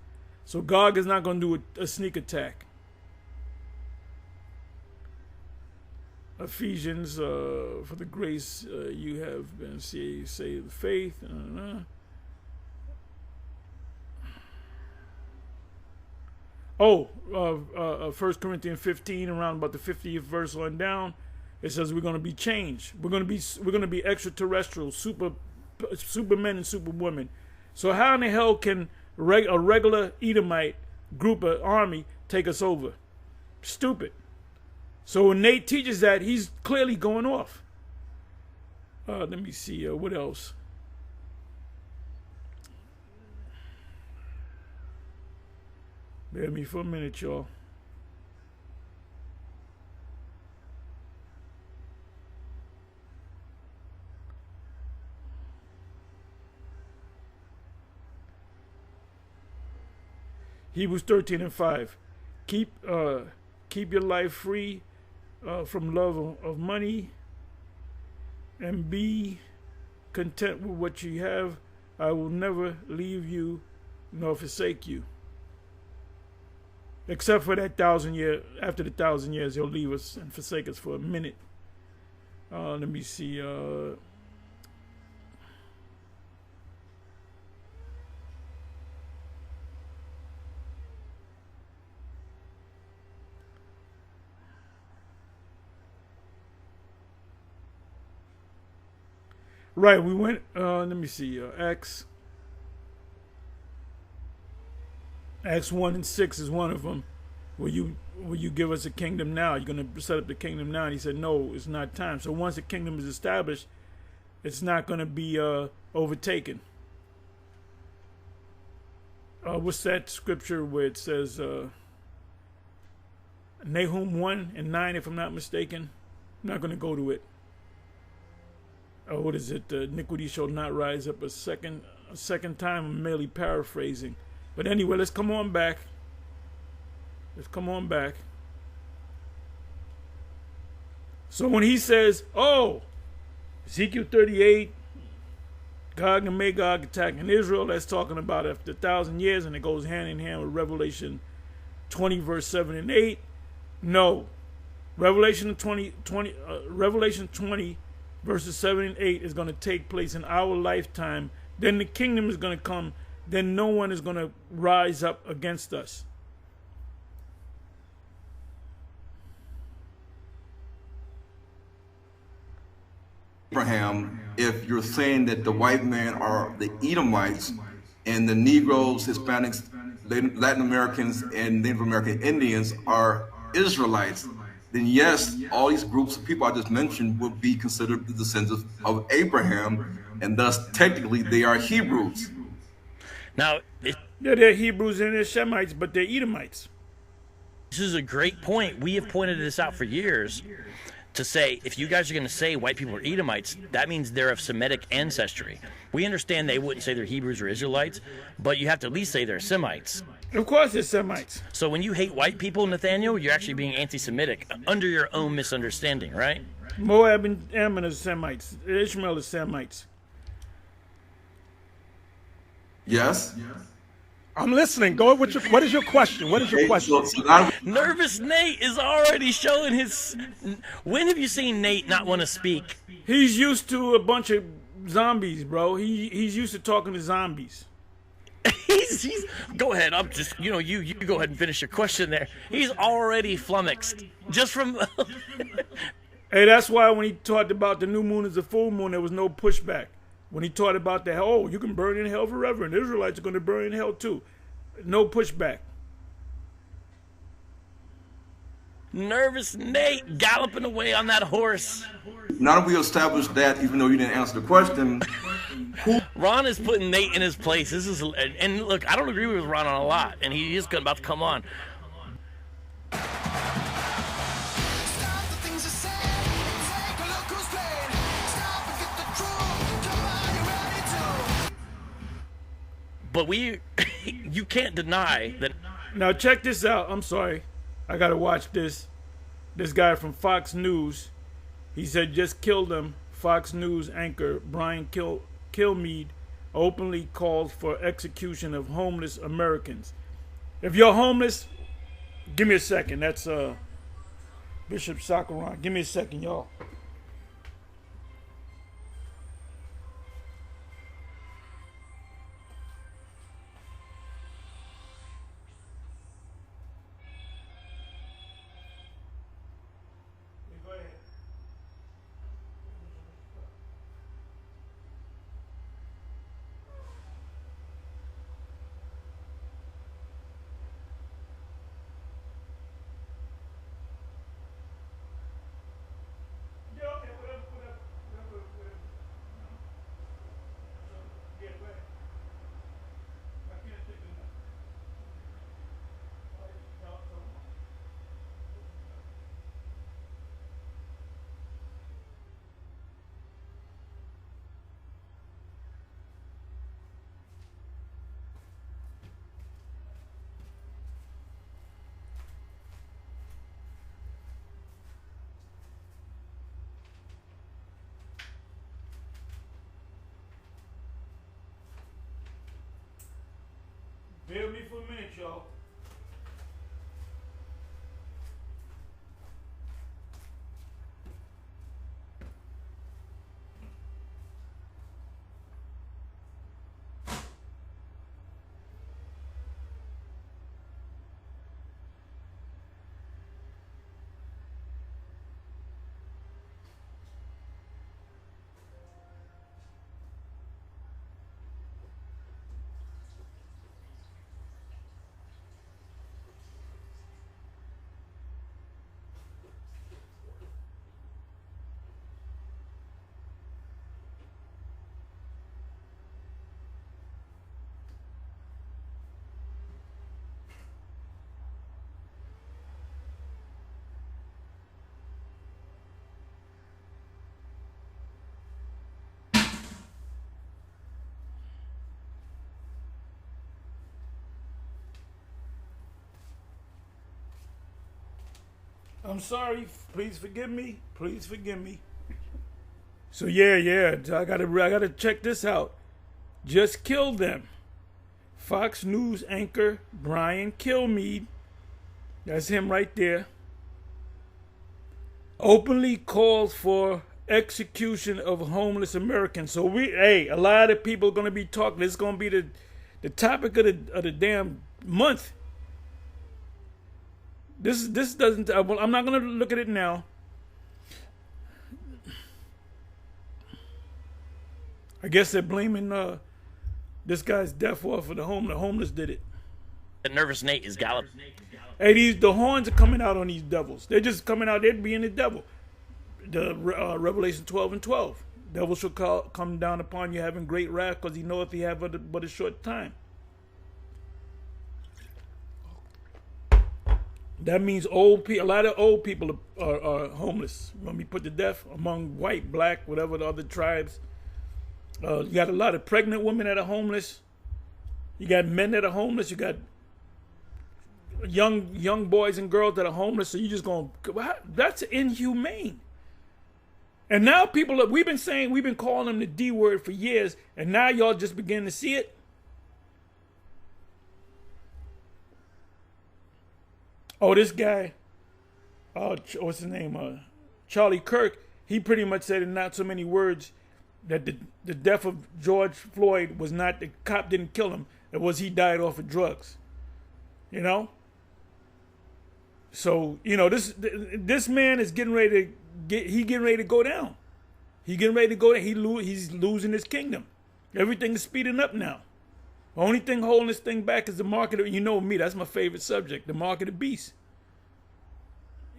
So Gog is not going to do a sneak attack. Ephesians, for the grace you have been saved with faith. 1 Corinthians 15, around about the 50th verse on down, it says we're going to be changed. We're going to be extraterrestrial, supermen and superwomen. So how in the hell can a regular Edomite group of army take us over? Stupid. So when Nate teaches that, he's clearly going off. Let me see. What else? Bear with me for a minute, y'all. Hebrews 13 and 5. Keep your life free from love of money, and be content with what you have. I will never leave you nor forsake you. Except for that 1,000 year. After the 1,000 years, he'll leave us and forsake us for a minute. Let me see. Right, we went. Let me see. Acts 1:6 is one of them. Will you give us a kingdom now? You're going to set up the kingdom now? And he said, no, it's not time. So once the kingdom is established, it's not going to be overtaken. What's that scripture where it says, Nahum 1:9, if I'm not mistaken? I'm not going to go to it. What is it? Iniquity shall not rise up a second time. I'm merely paraphrasing. But anyway, let's come on back. So when he says, Ezekiel 38, Gog and Magog attacking Israel, that's talking about after 1,000 years, and it goes hand in hand with Revelation 20, verse 7 and 8. No. Revelation 20, verses 7 and 8 is going to take place in our lifetime. Then the kingdom is going to come. Then no one is going to rise up against us. Abraham, if you're saying that the white men are the Edomites and the Negroes, Hispanics, Latin Americans, and Native American Indians are Israelites, then yes, all these groups of people I just mentioned would be considered the descendants of Abraham, and thus technically they are Hebrews. Now, they're Hebrews and they're Shemites, but they're Edomites. This is a great point. We have pointed this out for years to say, if you guys are going to say white people are Edomites, that means they're of Semitic ancestry. We understand they wouldn't say they're Hebrews or Israelites, but you have to at least say they're Semites. Of course they're Semites. So when you hate white people, Nathaniel, you're actually being anti-Semitic under your own misunderstanding, right? Moab and Ammon are Semites. Ishmael is Semites. Yes. I'm listening. Go with what is your question? What is your question? Nervous Nate is already showing his... When have you seen Nate not want to speak? He's used to a bunch of zombies, bro. He's used to talking to zombies. he's go ahead. I'm just, you go ahead and finish your question there. He's already flummoxed just from... Hey, that's why when he talked about the new moon as a full moon, there was no pushback. When he taught about the hell, you can burn in hell forever, and the Israelites are going to burn in hell too. No pushback. Nervous Nate galloping away on that horse. Now that we established that, even though you didn't answer the question, Ron is putting Nate in his place. This is, and look, I don't agree with Ron on a lot, and he is about to come on. But you can't deny that. Now check this out. I'm sorry. I got to watch this. This guy from Fox News, he said just killed him. Fox News anchor Brian Kilmeade openly called for execution of homeless Americans. If you're homeless, give me a second. That's Bishop Sakaran. Give me a second, y'all. Bear with me for a minute, y'all. I'm sorry. Please forgive me. Please forgive me. So yeah. I gotta check this out. Just killed them. Fox News anchor Brian Kilmeade. That's him right there. Openly calls for execution of homeless Americans. So a lot of people are gonna be talking. This is gonna be the topic of the damn month. This doesn't. I'm not gonna look at it now. I guess they're blaming this guy's death off of the homeless did it. The nervous Nate is Gallup. Hey, the horns are coming out on these devils. They're just coming out. They're being the devil. The Revelation 12:12. Devil shall come down upon you having great wrath, because he knoweth he have but a short time. That means old people. A lot of old people are homeless when we put to death among white, black, whatever the other tribes. You got a lot of pregnant women that are homeless. You got men that are homeless. You got young boys and girls that are homeless. So you just going, that's inhumane. And now we've been calling them the D word for years, and now y'all just begin to see it. Oh, this guy, what's his name? Charlie Kirk. He pretty much said in not so many words that the death of George Floyd was not the cop didn't kill him. It was he died off of drugs. You know. So this man is getting ready to go down. He's getting ready to go down. He's losing his kingdom. Everything is speeding up now. The only thing holding this thing back is the mark of, you know me, that's my favorite subject, the mark of the beast.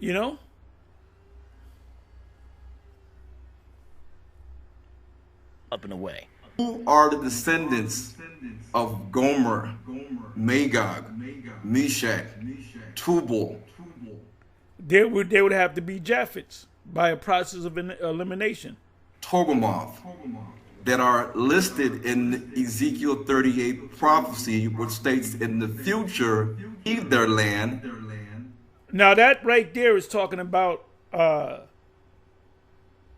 You know? Up and away. Who are the descendants of Gomer, Magog, Meshach, Tubal? They would have to be Japhets by a process of elimination. Togarmah, that are listed in Ezekiel 38 prophecy, which states in the future, leave their land. Now that right there is talking about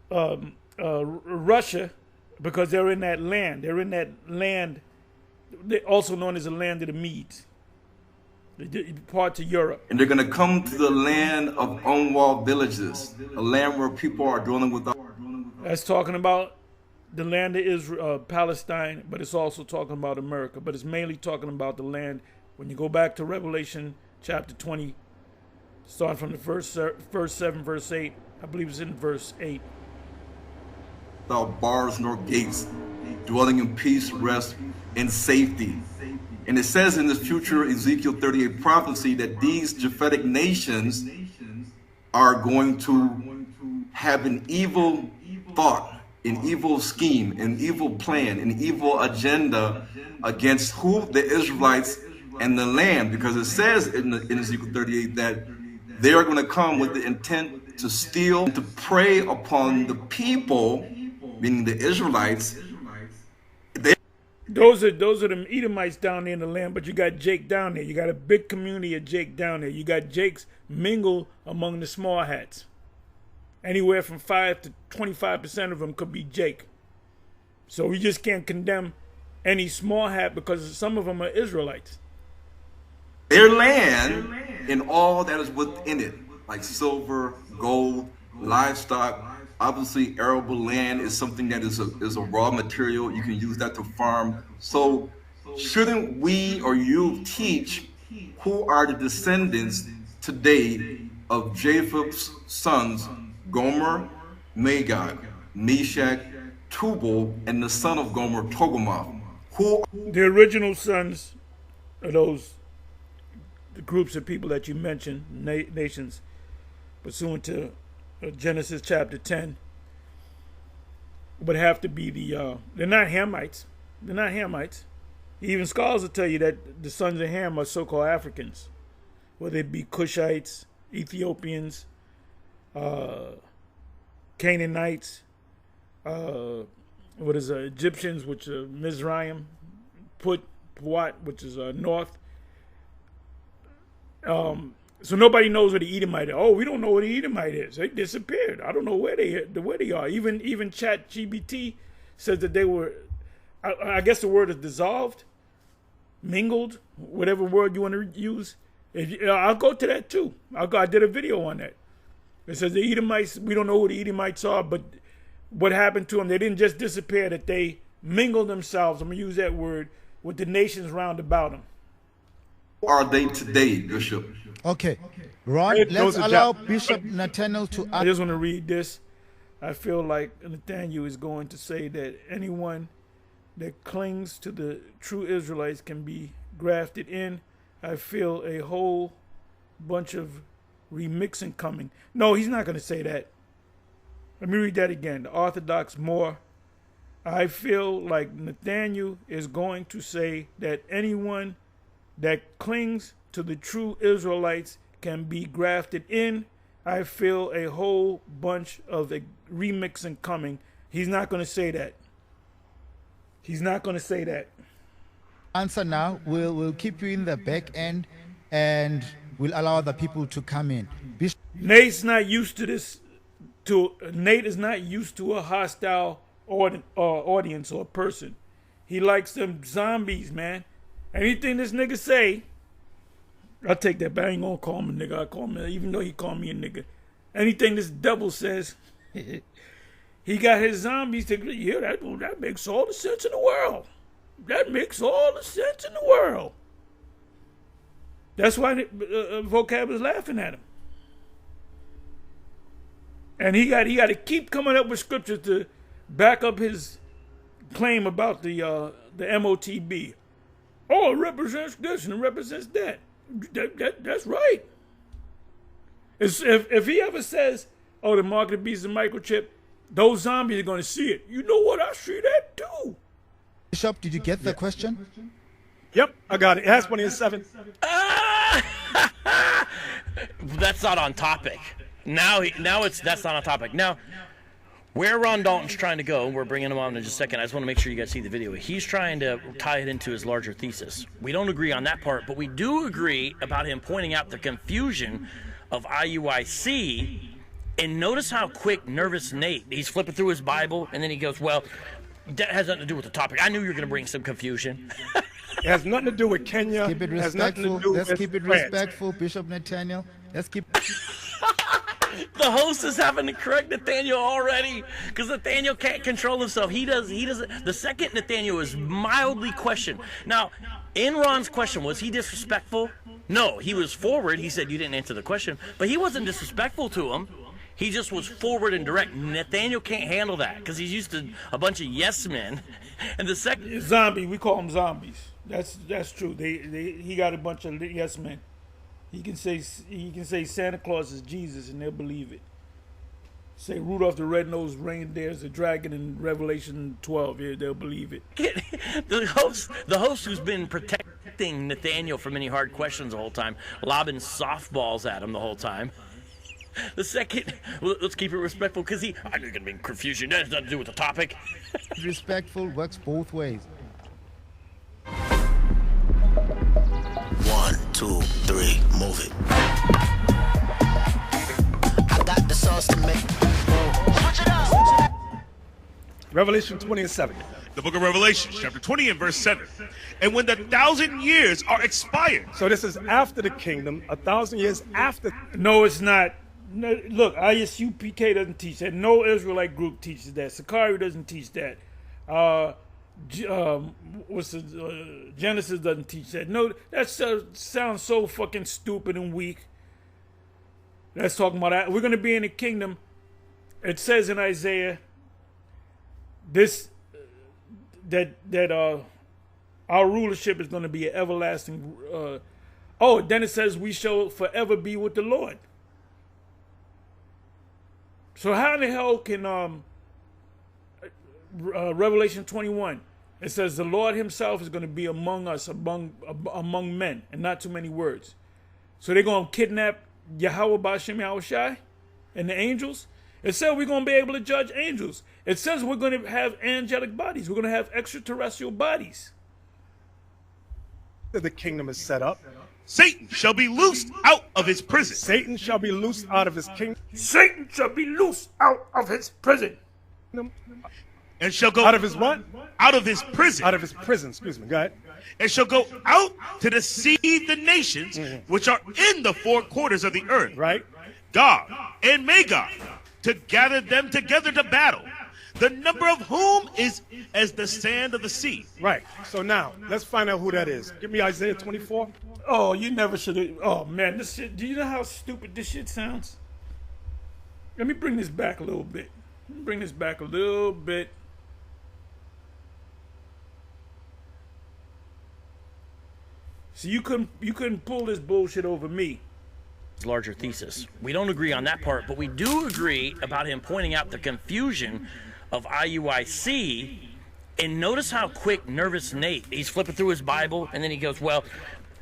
Russia, because they're in that land. They're in that land, also known as the land of the Medes, parts of Europe. And they're going to come to the land of unwalled villages, a land where people are dwelling without. That's talking about the land of Israel, Palestine, but it's also talking about America. But it's mainly talking about the land. When you go back to Revelation chapter 20, starting from the verse 7, verse 8, I believe it's in verse 8. Without bars nor gates, dwelling in peace, rest, and safety. And it says in the future Ezekiel 38 prophecy that these Japhetic nations are going to have an evil thought, an evil scheme, an evil plan, an evil agenda against who? The Israelites and the land. Because it says in Ezekiel 38 that they are going to come with the intent to steal and to prey upon the people, meaning the Israelites. Those are the Edomites down there in the land, but you got Jake down there. You got a big community of Jake down there. You got Jakes mingle among the small hats. Anywhere from 5 to 25% of them could be Jake. So we just can't condemn any small hat because some of them are Israelites. Their land and all that is within it, like silver, gold, livestock. Obviously, arable land is something that is a raw material. You can use that to farm. So shouldn't we or you teach who are the descendants today of Japheth's sons, Gomer, Magog, Meshach, Tubal, and the son of Gomer, Togarmah? Who? The original sons of the groups of people that you mentioned, nations, pursuant to Genesis chapter 10, would have to be they're not Hamites. They're not Hamites. Even scholars will tell you that the sons of Ham are so-called Africans, whether it be Cushites, Ethiopians, Canaanites, Egyptians, which are Mizraim, Puat, which is north. So nobody knows what the Edomite is. Oh, we don't know what the Edomite is. They disappeared. I don't know where they are. Even Chat GBT says that they were, I guess the word is dissolved, mingled, whatever word you want to use. I'll go to that too. I did a video on that. It says the Edomites, we don't know who the Edomites are, but what happened to them, they didn't just disappear, that they mingled themselves, I'm going to use that word, with the nations round about them. Who are they today, Bishop? Okay. Ron, let's allow Bishop Nathaniel to I just want to read this. I feel like Nathaniel is going to say that anyone that clings to the true Israelites can be grafted in. I feel a whole bunch of remixing coming. No, he's not going to say that. Let me read that again. The Orthodox more. I feel like Nathaniel is going to say that anyone that clings to the true Israelites can be grafted in. I feel a whole bunch of remixing coming. He's not going to say that. He's not going to say that. answer now. We'll keep you in the back end and we'll allow the people to come in. Nate's not used to this. Nate is not used to a hostile audience or person. He likes them zombies, man. Anything this nigga say, I'll take that back. I ain't gonna call him a nigga. I call him, even though he called me a nigga. Anything this devil says, he got his zombies to, yeah, that makes all the sense in the world. That makes all the sense in the world. That's why Vocab is laughing at him. And he got to keep coming up with scriptures to back up his claim about the MOTB. Oh, it represents this and it represents that. That's right. If he ever says, oh, the mark of the beast is a microchip, those zombies are going to see it. You know what? I see that too. Bishop, did you get the question? Yep, I got it. It has 27. That's not on topic. That's not on topic. Now, where Ron Dalton's trying to go, we're bringing him on in just a second. I just want to make sure you guys see the video. He's trying to tie it into his larger thesis. We don't agree on that part, but we do agree about him pointing out the confusion of IUIC. And notice how quick nervous Nate, he's flipping through his Bible, and then he goes, well, that has nothing to do with the topic. I knew you were going to bring some confusion. It has nothing to do with Kenya. Keep it It has nothing to respectful. do Let's with keep it France. respectful, Bishop Nathaniel. Let's keep. The host is having to correct Nathaniel already because Nathaniel can't control himself. He doesn't. The second Nathaniel is mildly questioned. Now, in Ron's question, was he disrespectful? No, he was forward. He said you didn't answer the question, but he wasn't disrespectful to him. He just was forward and direct. Nathaniel can't handle that because he's used to a bunch of yes men. And the second Zombie, we call them zombies. That's true. He got a bunch of yes men. He can say Santa Claus is Jesus and they'll believe it. Say Rudolph the Red-Nosed Reindeer is a dragon in Revelation 12. Yeah, they'll believe it. the host who's been protecting Nathaniel from any hard questions the whole time, lobbing softballs at him the whole time. The second, let's keep it respectful because I knew you're going to be in confusion. That has nothing to do with the topic. Respectful works both ways. 1, 2, 3, move it. I got the sauce to make. Switch it up. Revelation 20 and 7. The book of Revelation, chapter 20 and verse 7. And when the 1,000 years are expired. So this is after the kingdom, 1,000 years after. No, it's not. No, look, ISUPK doesn't teach that. No Israelite group teaches that. Sakari doesn't teach that. Genesis doesn't teach that. No, that sounds so fucking stupid and weak. That's talking about that. We're going to be in the kingdom. It says in Isaiah that our rulership is going to be an everlasting. Then it says we shall forever be with the Lord. So how in the hell can Revelation 21? It says the Lord Himself is going to be among us, among men, and not too many words. So they're going to kidnap Yahweh B'Shem Yahushai and the angels. It says we're going to be able to judge angels. It says we're going to have angelic bodies. We're going to have extraterrestrial bodies. the kingdom is set up. Satan shall be loosed out of his prison. Satan shall be loosed out of his kingdom. Satan shall be loosed out of his prison. And shall go Out of his what? Out of his prison. Out of his prison, excuse me. Go ahead. And shall go out to deceive the nations which are in the four quarters of the earth. Right. Gog and Magog, to gather them together to battle, the number of whom is as the sand of the sea. Right. So now, let's find out who that is. Give me Isaiah 24. Oh, you never should have. Oh, man, this shit. Do you know how stupid this shit sounds? Let me bring this back a little bit. So you couldn't pull this bullshit over me. Larger thesis. We don't agree on that part, but we do agree about him pointing out the confusion of IUIC. And notice how quick nervous Nate, he's flipping through his Bible, and then he goes, well,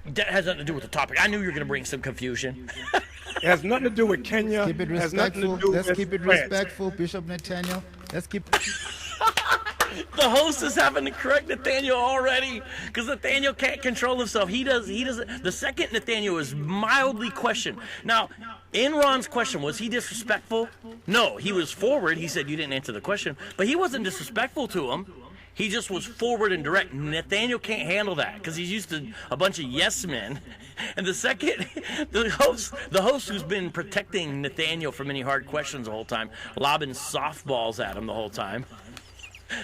that has nothing to do with the topic. I knew you were going to bring some confusion. It has nothing to do with Kenya. Keep it It has nothing to respectful. do Let's with keep it France. respectful, Bishop Nathaniel. Let's keep. The host is having to correct Nathaniel already because Nathaniel can't control himself. He doesn't. The second Nathaniel is mildly questioned. Now, in Ron's question, was he disrespectful? No, he was forward. He said you didn't answer the question, but he wasn't disrespectful to him. He just was forward and direct. Nathaniel can't handle that because he's used to a bunch of yes men. And the second, the host who's been protecting Nathaniel from any hard questions the whole time, lobbing softballs at him the whole time.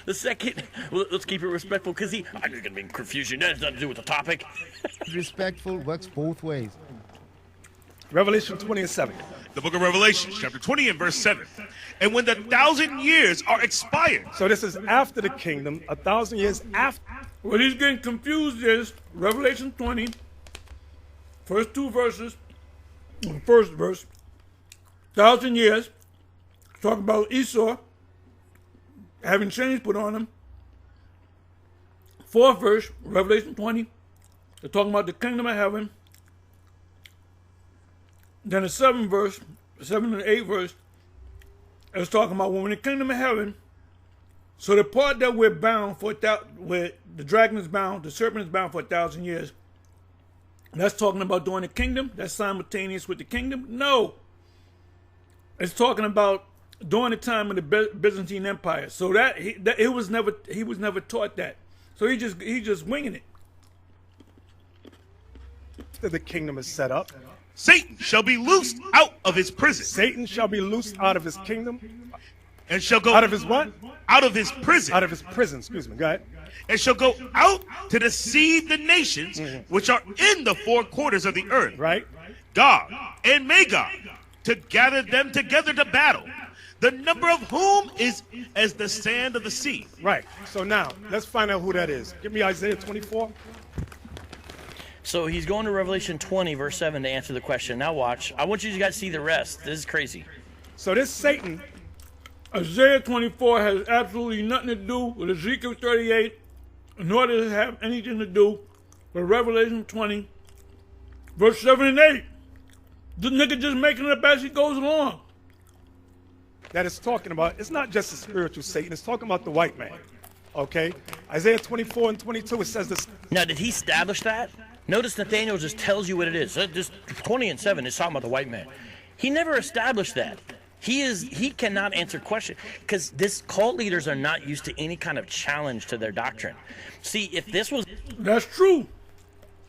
The second, well, let's keep it respectful because I'm not going to be in confusion. That has nothing to do with the topic. Respectful works both ways. Revelation 20 and 7. The book of Revelation, chapter 20 and verse 7. And when the 1,000 years are expired. So this is after the kingdom, 1,000 years after. What he's getting confused is Revelation 20, first two verses, the first verse, 1,000 years, talking about Esau having chains put on him. Fourth verse, Revelation 20, they're talking about the kingdom of heaven. Then the seventh verse, 7 and 8 verse, it's talking about when we're in the kingdom of heaven. So the part that we're bound for, where the dragon is bound, the serpent is bound for 1,000 years. That's talking about during the kingdom. That's simultaneous with the kingdom. No, it's talking about during the time of the Byzantine Empire. So he was never taught that. So he just winging it. The kingdom is set up. Satan shall be loosed out of his prison. Satan shall be loosed out of his kingdom. And shall go Out of his what? Out of his prison. Out of his prison, excuse me. Go ahead. And shall go out to deceive the nations which are in the four quarters of the earth. Right. Gog and Magog, to gather them together to battle, the number of whom is as the sand of the sea. Right. So now, let's find out who that is. Give me Isaiah 24. So he's going to Revelation 20, verse 7 to answer the question. Now watch. I want you guys to see the rest. This is crazy. So this Satan, Isaiah 24 has absolutely nothing to do with Ezekiel 38, nor does it have anything to do with Revelation 20, verse 7 and 8. This nigga just making it up as he goes along. that is talking about, it's not just a spiritual Satan, it's talking about the white man. Okay? Isaiah 24 and 22, it says this. Now, did he establish that? Notice Nathaniel just tells you what it is. Just 20 and 7 is talking about the white man. He never established that. He cannot answer questions because this cult leaders are not used to any kind of challenge to their doctrine. See, if this was That's true.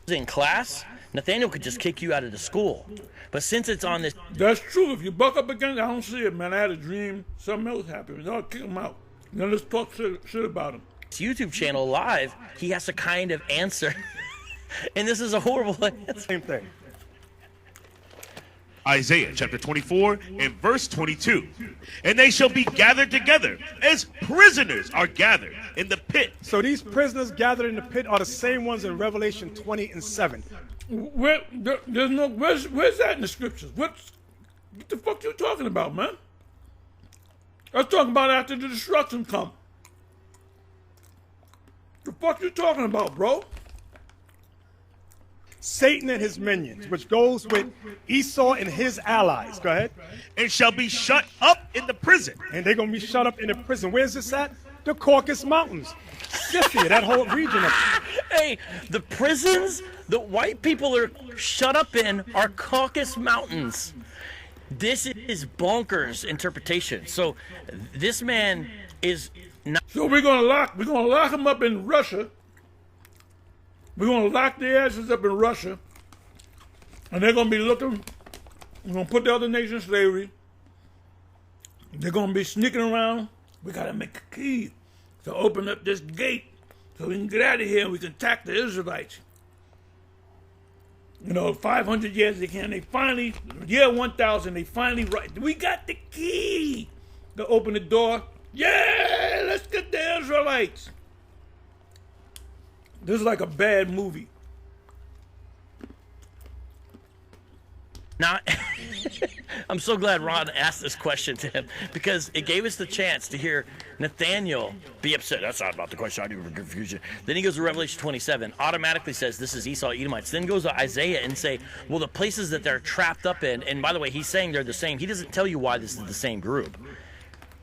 in class, Nathaniel could just kick you out of the school. But since it's on this That's true. If you buck up against, I don't see it, man. I had a dream. Something else happened. No, kick him out. Then let's talk shit about him. YouTube channel live, he has to kind of answer. And this is a horrible answer. Same thing. Isaiah chapter 24 and verse 22. And they shall be gathered together as prisoners are gathered in the pit. So these prisoners gathered in the pit are the same ones in Revelation 20 and 7. Where's that in the scriptures? What the fuck you talking about, man? I was talking about after the destruction come. The fuck you talking about, bro? Satan and his minions, which goes with Esau and his allies. Go ahead. And shall be shut up in the prison. And they're going to be shut up in the prison. Where's this at? the Caucasus Mountains, Scythia, that whole region. Hey, the prisons the white people are shut up in are Caucasus Mountains. This is bonkers interpretation. So this man is not. So we're gonna lock them up in Russia. We're gonna lock their asses up in Russia, and they're gonna be looking. We're gonna put the other nation in slavery. They're gonna be sneaking around. We gotta make a key to open up this gate so we can get out of here and we can attack the Israelites. 500 years they can. They finally, year 1000, they finally right. We got the key to open the door. Yeah, let's get the Israelites. This is like a bad movie. Now, I'm so glad Ron asked this question to him because it gave us the chance to hear Nathaniel be upset. That's not about the question. I do confusion. Then he goes to Revelation 27, automatically says this is Esau, Edomites. Then goes to Isaiah and say, well, the places that they're trapped up in, and by the way, he's saying they're the same. He doesn't tell you why this is the same group.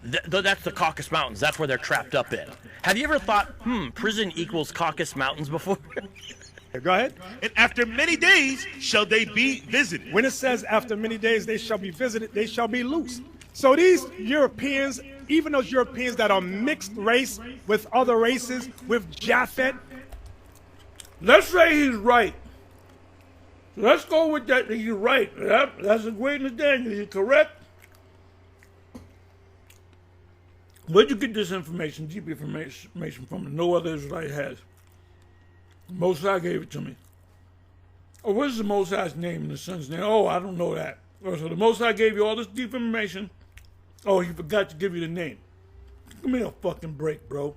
That's the Caucasus Mountains. That's where they're trapped up in. Have you ever thought, prison equals Caucasus Mountains before? Go ahead. And after many days shall they be visited. When it says after many days they shall be visited, they shall be loosed. So these Europeans, even those Europeans that are mixed race with other races, with Japhet. Let's say he's right. Let's go with that. He's right. That's a great Nathaniel. He's correct. Where'd you get this information, deep information from that no other Israelite has? Most High gave it to me. Oh, what is the Most High's name and the Son's name? Oh, I don't know that. Oh, so the Most High gave you all this deep information. Oh, he forgot to give you the name. Give me a fucking break, bro.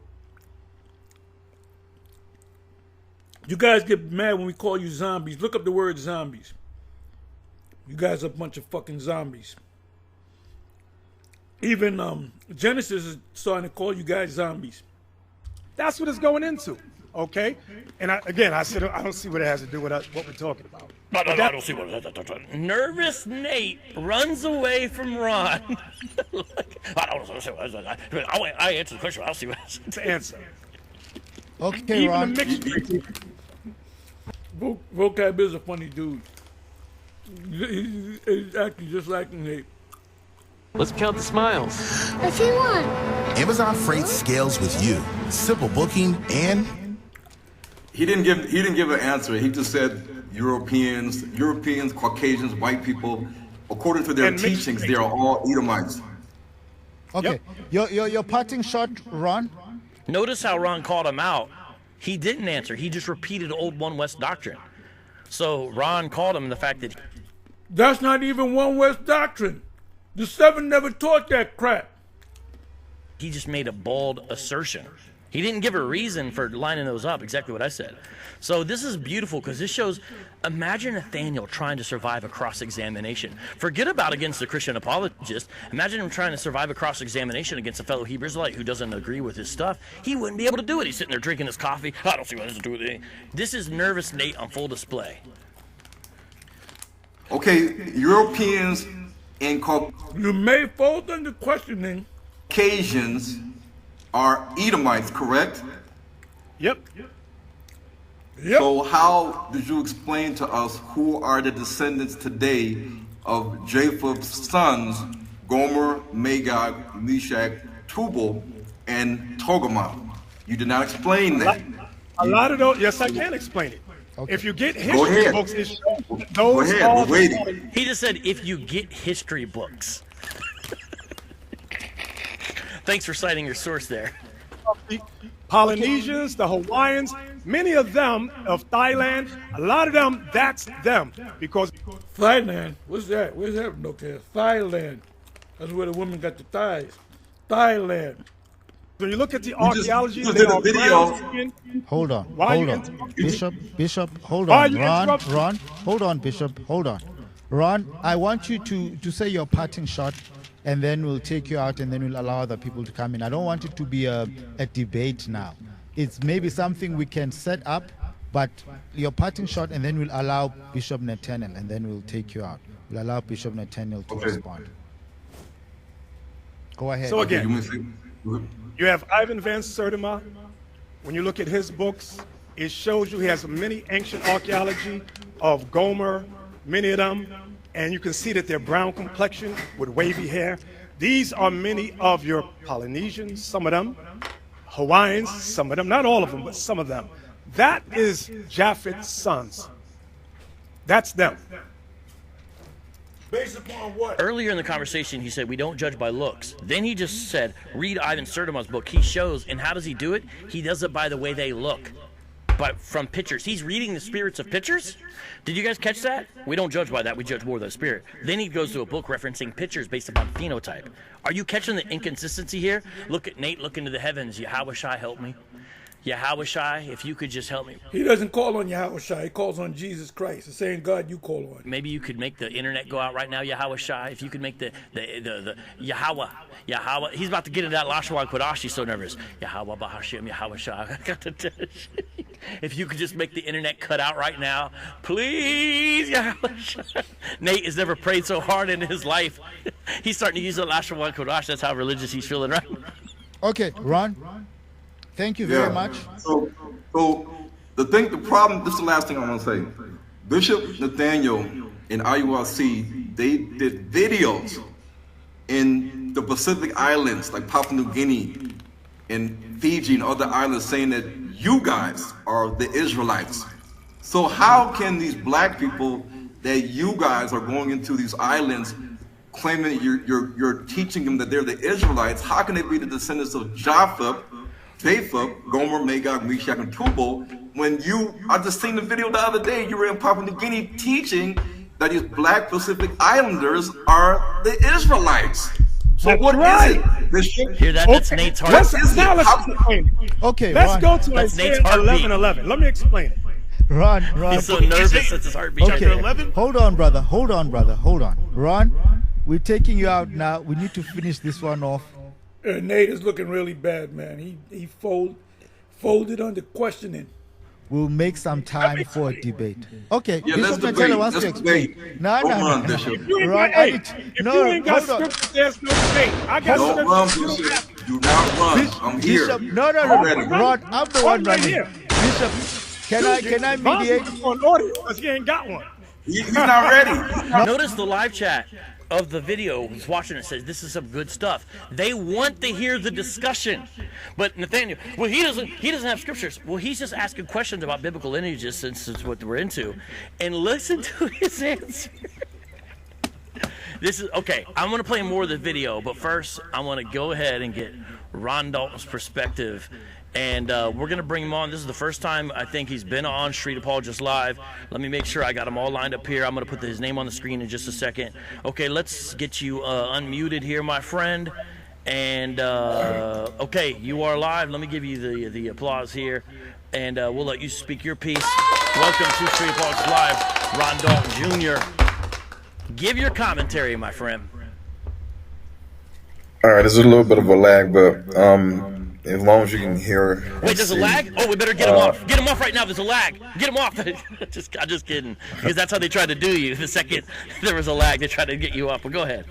You guys get mad when we call you zombies. Look up the word zombies. You guys are a bunch of fucking zombies. Even Genesis is starting to call you guys zombies. That's what it's going into. Okay, and I said I don't see what it has to do with what we're talking about. No, I don't see what it has to do. Nervous Nate runs away from Ron. I answer the question. I'll see what it has to answer. Okay, even Ron. The mixed Vocab is a funny dude. He's acting just like Nate. Let's count the smiles. If you want. Amazon Freight scales with you. Simple booking and. He didn't give an answer. He just said Europeans, Caucasians, white people. According to their teachings, they are all Edomites. Okay, your parting shot, Ron. Notice how Ron called him out. He didn't answer. He just repeated old One West doctrine. So Ron called him the fact that that's not even One West doctrine. The Seven never taught that crap. He just made a bold assertion. He didn't give a reason for lining those up, exactly what I said. So this is beautiful because this shows, imagine Nathaniel trying to survive a cross-examination. Forget about against a Christian apologist. Imagine him trying to survive a cross-examination against a fellow Hebrew Israelite who doesn't agree with his stuff. He wouldn't be able to do it. He's sitting there drinking his coffee. I don't see what this has to do with it. This is Nervous Nate on full display. Okay, Europeans and you may fold under questioning. Caucasians are Edomites, correct? Yep. So how did you explain to us who are the descendants today of Japheth's sons, Gomer, Magog, Meshach, Tubal, and Togarmah? You did not explain that. A lot of those, yes, I can explain it. Okay. If you get history Go ahead. books, it shows those Go ahead, are we're waiting. He just said, if you get history books. Thanks for citing your source there. Polynesians, the Hawaiians, many of them of Thailand, a lot of them, that's them. Because Thailand, what's that? Where's that? Okay, Thailand. That's where the women got the thighs. Thailand. When you look at the archaeology, did a video. Hold on. Bishop, hold on. Ron, hold on, Bishop, hold on. Ron, I want you to say your parting shot, and then we'll take you out, and then we'll allow other people to come in. I don't want it to be a debate now. It's maybe something we can set up, but your parting shot, and then we'll allow Bishop Nathaniel, and then we'll take you out. We'll allow Bishop Nathaniel to respond. Go ahead. So again, You have Ivan Van Sertima. When you look at his books, it shows you he has many ancient archaeology of Gomer, many of them, and you can see that they're brown complexion with wavy hair. These are many of your Polynesians, some of them, Hawaiians, some of them, not all of them, but some of them. That is Japheth's sons. That's them. Based upon what? Earlier in the conversation, he said, we don't judge by looks. Then he just said, read Ivan Sertima's book. He shows, and how does he do it? He does it by the way they look, but from pictures. He's reading the spirits of pictures. Did you guys catch that? We don't judge by that. We judge more by the spirit. Then he goes to a book referencing pictures based upon phenotype. Are you catching the inconsistency here? Look at Nate, look into the heavens. Yahweh Shai, help me. Yahweh Shai, if you could just help me. He doesn't call on Yahweh Shai. He calls on Jesus Christ. The same God you call on. Maybe you could make the internet go out right now, Yahweh Shai. If you could make the Yahweh. He's about to get into that Lashwa Kodash. He's so nervous. Yahweh Bahashim, Yahweh Shai. If you could just make the internet cut out right now, please, Yahweh Shai. Nate has never prayed so hard in his life. He's starting to use the Lashwa Kodash. That's how religious he's feeling right now. Okay, Ron. Thank you very much. So the problem, this is the last thing I want to say. Bishop Nathaniel and IURC, they did videos in the Pacific Islands, like Papua New Guinea and Fiji and other islands, saying that you guys are the Israelites. So how can these black people that you guys are going into these islands claiming you're teaching them that they're the Israelites? How can they be the descendants of Japheth, Gomer, Magog, Meshach, and Tubal, when I just seen the video the other day, you were in Papua New Guinea teaching that these black Pacific Islanders are the Israelites. So that's what right. is it? Bishop? Hear that? That's Nate's heart. Let's explain it. Okay, let's Ron. go to That's Isaiah Nate's heartbeat. 11:11. Let me explain it. Ron. He's so nervous. That's his heartbeat. Okay, Chapter 11. hold on, brother. Hold on. Ron, we're taking you out now. We need to finish this one off. Nate is looking really bad, man. He folded under questioning. We'll make some time for a debate. Okay, Yeah, Bishop let's Natello wants to debate. explain. No. Bishop. If you ain't Ron, got, you ain't got scripture, there's no debate. I got Don't run, scripture. Bishop. Do not run. I'm here. Bishop, no. Already. Ron, I'm the one right running. here. Bishop, can I mediate? On audio because he ain't got one. He's not ready. Notice the live chat of the video who's watching it says this is some good stuff. They want to hear the discussion. But Nathaniel, well, he doesn't have scriptures. Well, he's just asking questions about biblical lineages since it's what we're into. And listen to his answer. This is okay. I'm gonna play more of the video, but first I want to go ahead and get Ron Dalton's perspective. And we're going to bring him on. This is the first time I think he's been on Street Apologist Live. Let me make sure I got him all lined up here. I'm going to put his name on the screen in just a second. Okay, let's get you unmuted here, my friend. And, okay, you are live. Let me give you the applause here. And we'll let you speak your piece. Welcome to Street Apologist Live, Ron Dalton Jr. Give your commentary, my friend. All right, there's a little bit of a lag, but as long as you can hear. Wait, there's a lag? Oh, we better get him off. Get him off right now. There's a lag. Get him off. I'm just kidding. Because that's how they tried to do you. The second there was a lag, they tried to get you up. But go ahead.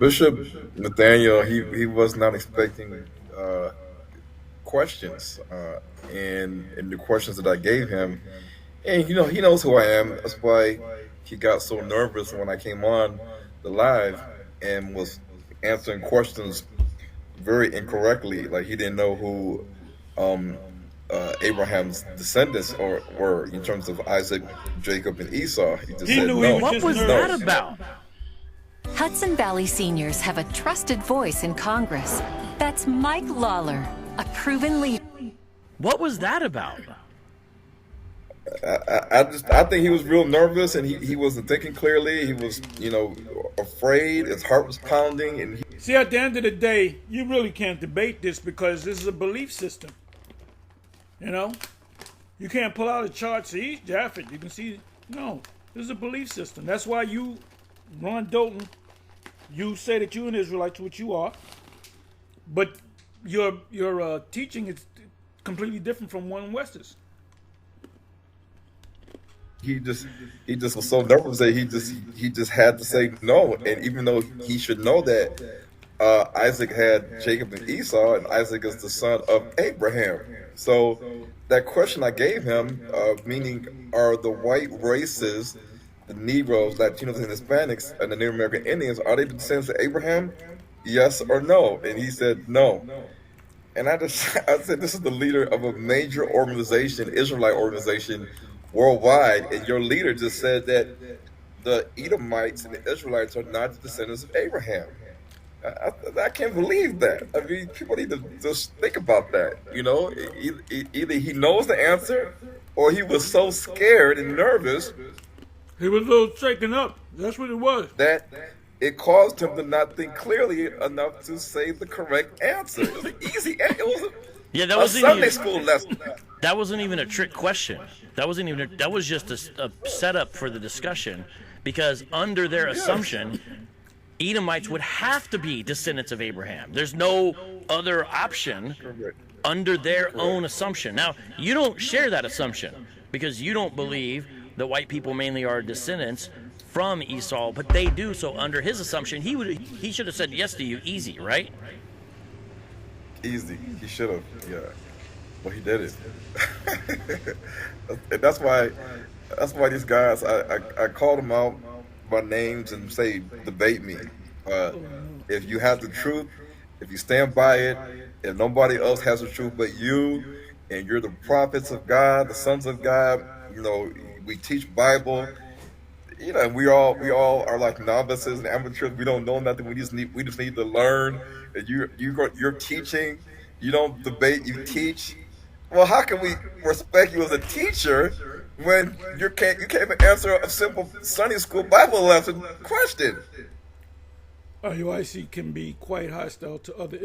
Bishop Nathaniel, he was not expecting questions, and the questions that I gave him, and he knows who I am. That's why he got so nervous when I came on the live and was answering questions very incorrectly, like he didn't know who Abraham's descendants were in terms of Isaac, Jacob, and Esau. He just said no. What was that about? Hudson Valley seniors have a trusted voice in Congress. That's Mike Lawler, a proven leader. What was that about? I think he was real nervous, and he wasn't thinking clearly. He was, afraid. His heart was pounding, and see, at the end of the day, you really can't debate this because this is a belief system. You can't pull out a chart. See, Japheth, you can see. No, this is a belief system. That's why you, Ron Dalton, you say that you're an Israelite, which you are, but your teaching is completely different from one West's. he just was so nervous that he just had to say no. And even though he should know that Isaac had Jacob and Esau, and Isaac is the son of Abraham. So that question I gave him, meaning are the white races, the Negroes, Latinos, and Hispanics, and the Native American Indians, are they the descendants of Abraham? Yes or no? And he said no. And I said, this is the leader of a major organization, Israelite organization, worldwide, and your leader just said that the Edomites and the Israelites are not the descendants of Abraham. I can't believe that. I mean, people need to just think about that. You know, either he knows the answer, or he was so scared and nervous. He was a little shaken up. That's what it was. That it caused him to not think clearly enough to say the correct answer. It was an easy. It was a Sunday school lesson. That wasn't even a trick question. That wasn't even. That was just a setup for the discussion, because under their assumption, Edomites would have to be descendants of Abraham. There's no other option under their own assumption. Now, you don't share that assumption because you don't believe that white people mainly are descendants from Esau, but they do. So under his assumption, he should have said yes to you easy, right? Easy. He should have, yeah. But he did it. And that's why these guys, I called them out by names and say, debate me. If you have the truth, if you stand by it, if nobody else has the truth but you, and you're the prophets of God, the sons of God, you know, we teach Bible, you know, we all are like novices and amateurs. We don't know nothing. We just need to learn. And you're teaching. You don't debate. You teach. Well, how can we respect you as a teacher when you can't even answer a simple Sunday school Bible lesson question? IUIC can be quite hostile to other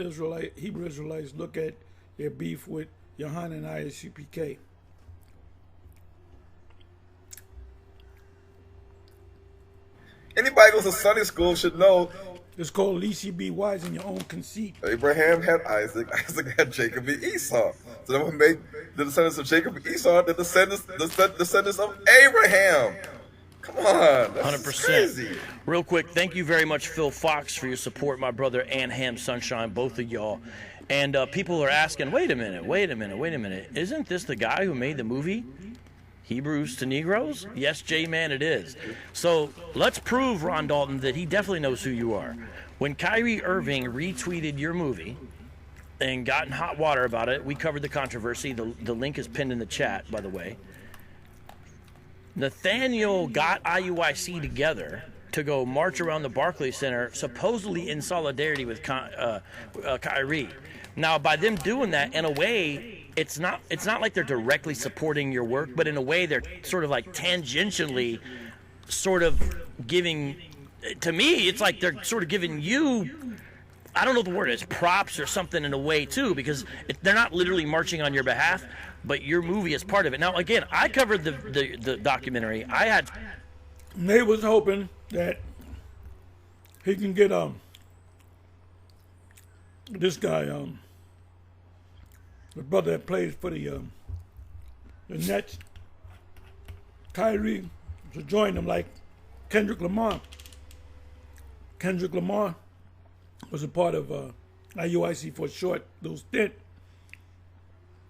Hebrew Israelites. Look at their beef with Yohanan and ISUPK. Anybody who goes to Sunday school should know. It's called least ye be wise in your own conceit. Abraham had Isaac. Isaac had Jacob and Esau. So that would make the descendants of Jacob and Esau the descendants of Abraham. Come on, that's 100%. Crazy. Real quick, thank you very much, Phil Fox, for your support, my brother, and Ham Sunshine, both of y'all. And people are asking, wait a minute. Isn't this the guy who made the movie Hebrews to Negroes? Yes, J-Man, it is. So let's prove, Ron Dalton, that he definitely knows who you are. When Kyrie Irving retweeted your movie and got in hot water about it, we covered the controversy. The link is pinned in the chat, by the way. Nathaniel got IUIC together to go march around the Barclays Center, supposedly in solidarity with Kyrie. Now, by them doing that, in a way, it's not like they're directly supporting your work, but in a way they're sort of like tangentially sort of giving, to me, it's like they're sort of giving you, I don't know what the word is, props or something in a way too, because they're not literally marching on your behalf, but your movie is part of it. Now, again, I covered the documentary. Nate was hoping that he can get this guy, the brother that plays for the Nets, Kyrie, to join them like Kendrick Lamar. Kendrick Lamar was a part of IUIC for a short little stint.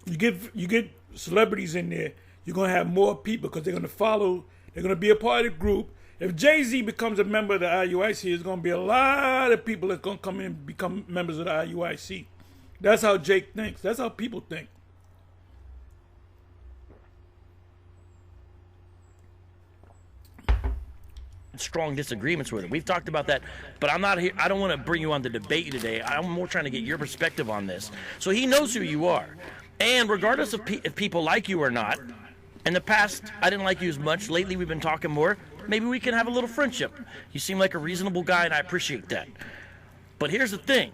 You get celebrities in there, you're gonna have more people because they're gonna follow. They're gonna be a part of the group. If Jay-Z becomes a member of the IUIC, there's gonna be a lot of people that gonna come in and become members of the IUIC. That's how Jake thinks. That's how people think. Strong disagreements with it. We've talked about that, but I'm not here. I don't want to bring you on to debate you today. I'm more trying to get your perspective on this. So he knows who you are, and regardless of if people like you or not, in the past I didn't like you as much. Lately we've been talking more. Maybe we can have a little friendship. You seem like a reasonable guy, and I appreciate that. But here's the thing.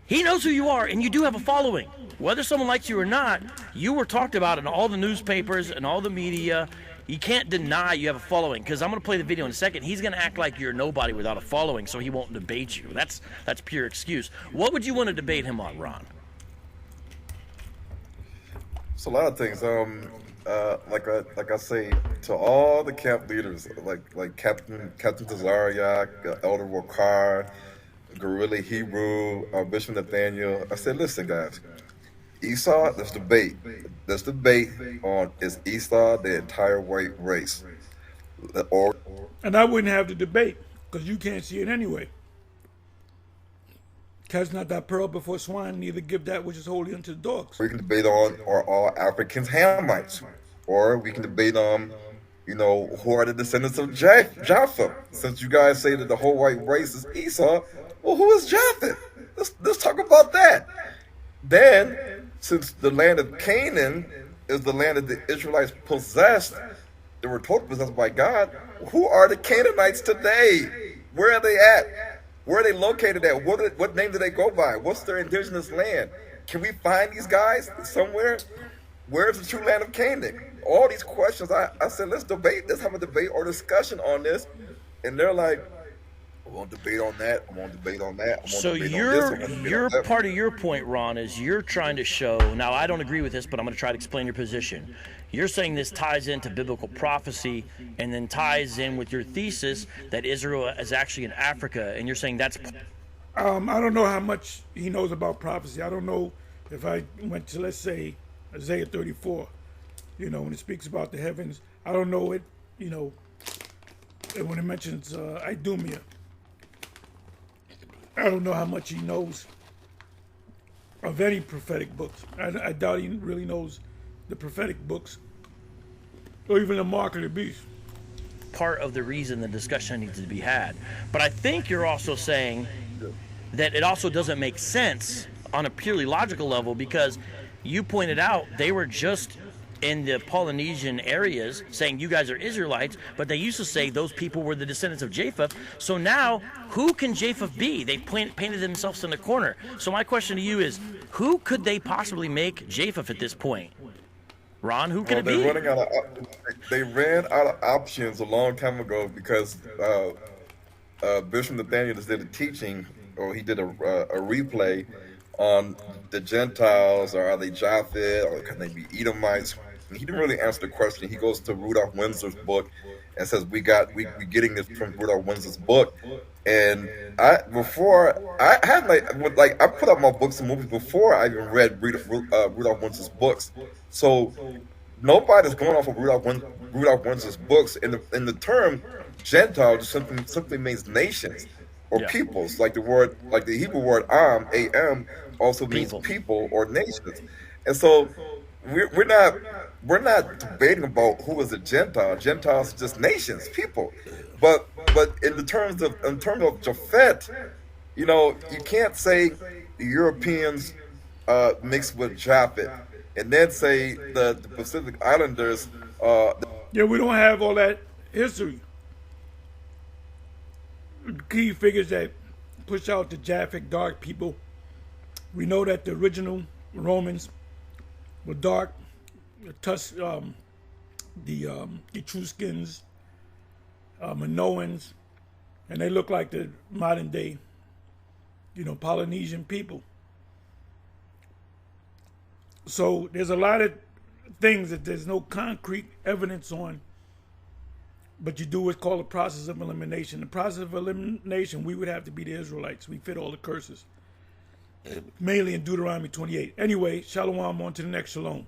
He knows who you are, and you do have a following. Whether someone likes you or not, you were talked about in all the newspapers and all the media. You can't deny you have a following, because I'm going to play the video in a second. He's going to act like you're nobody without a following, so he won't debate you. That's pure excuse. What would you want to debate him on, Ron? It's a lot of things. Like I say to all the camp leaders, like Captain Tazariak, Elder Wakar, Guerrilla Hebrew, Bishop Nathaniel. I said, listen, guys, Esau, let's debate. Let's debate on, is Esau the entire white race? And I wouldn't have the debate because you can't see it anyway. Cast not that pearl before swine, neither give that which is holy unto the dogs. We can debate on, are all Africans Hamites? Or we can debate on, who are the descendants of Japheth? Since you guys say that the whole white race is Esau, well, who is Japheth? Let's talk about that. Then, since the land of Canaan is the land that the Israelites possessed, they were totally possessed by God, who are the Canaanites today? Where are they at? Where are they located at? What name do they go by? What's their indigenous land? Can we find these guys somewhere? Where's the true land of Canaan? All these questions, I said, let's debate. Let's have a debate or discussion on this. And they're like, I won't debate on that. I won't debate on that. So your part of your point, Ron, is you're trying to show, now I don't agree with this, but I'm going to try to explain your position. You're saying this ties into biblical prophecy and then ties in with your thesis that Israel is actually in Africa, and you're saying that's... I don't know how much he knows about prophecy. I don't know if I went to, let's say, Isaiah 34, when it speaks about the heavens. I don't know it, when it mentions Idumea. I don't know how much he knows of any prophetic books. I doubt he really knows the prophetic books, or even the mark of the beast. Part of the reason the discussion needs to be had. But I think you're also saying that it also doesn't make sense on a purely logical level, because you pointed out they were just in the Polynesian areas saying you guys are Israelites, but they used to say those people were the descendants of Japheth. So now, who can Japheth be? They painted themselves in the corner. So my question to you is, who could they possibly make Japheth at this point? Ron, who could it be? They ran out of options a long time ago because Bishop Nathaniel just did a teaching, or he did a replay on the Gentiles, or are they Japheth, or can they be Edomites? And he didn't really answer the question. He goes to Rudolph Windsor's book and says, we getting this from Rudolph Windsor's book. And I put up my books and movies before I even read Rudolph Windsor's books. So nobody's going off of Rudolph Windsor's books. And the term Gentile just simply means nations or peoples, like the Hebrew word am also means people or nations. And so we're not debating about who is a Gentile. Gentiles are just nations, people. But in terms of Japhet, you can't say the Europeans mixed with Japhet and then say the Pacific Islanders. We don't have all that history. Key figures that push out the Japhet dark people. We know that the original Romans were dark, the Etruscans, Minoans, and they look like the modern day, Polynesian people. So there's a lot of things that there's no concrete evidence on, but you do what's called a process of elimination. The process of elimination, we would have to be the Israelites. We fit all the curses, mainly in Deuteronomy 28. Anyway, shalom, on to the next shalom.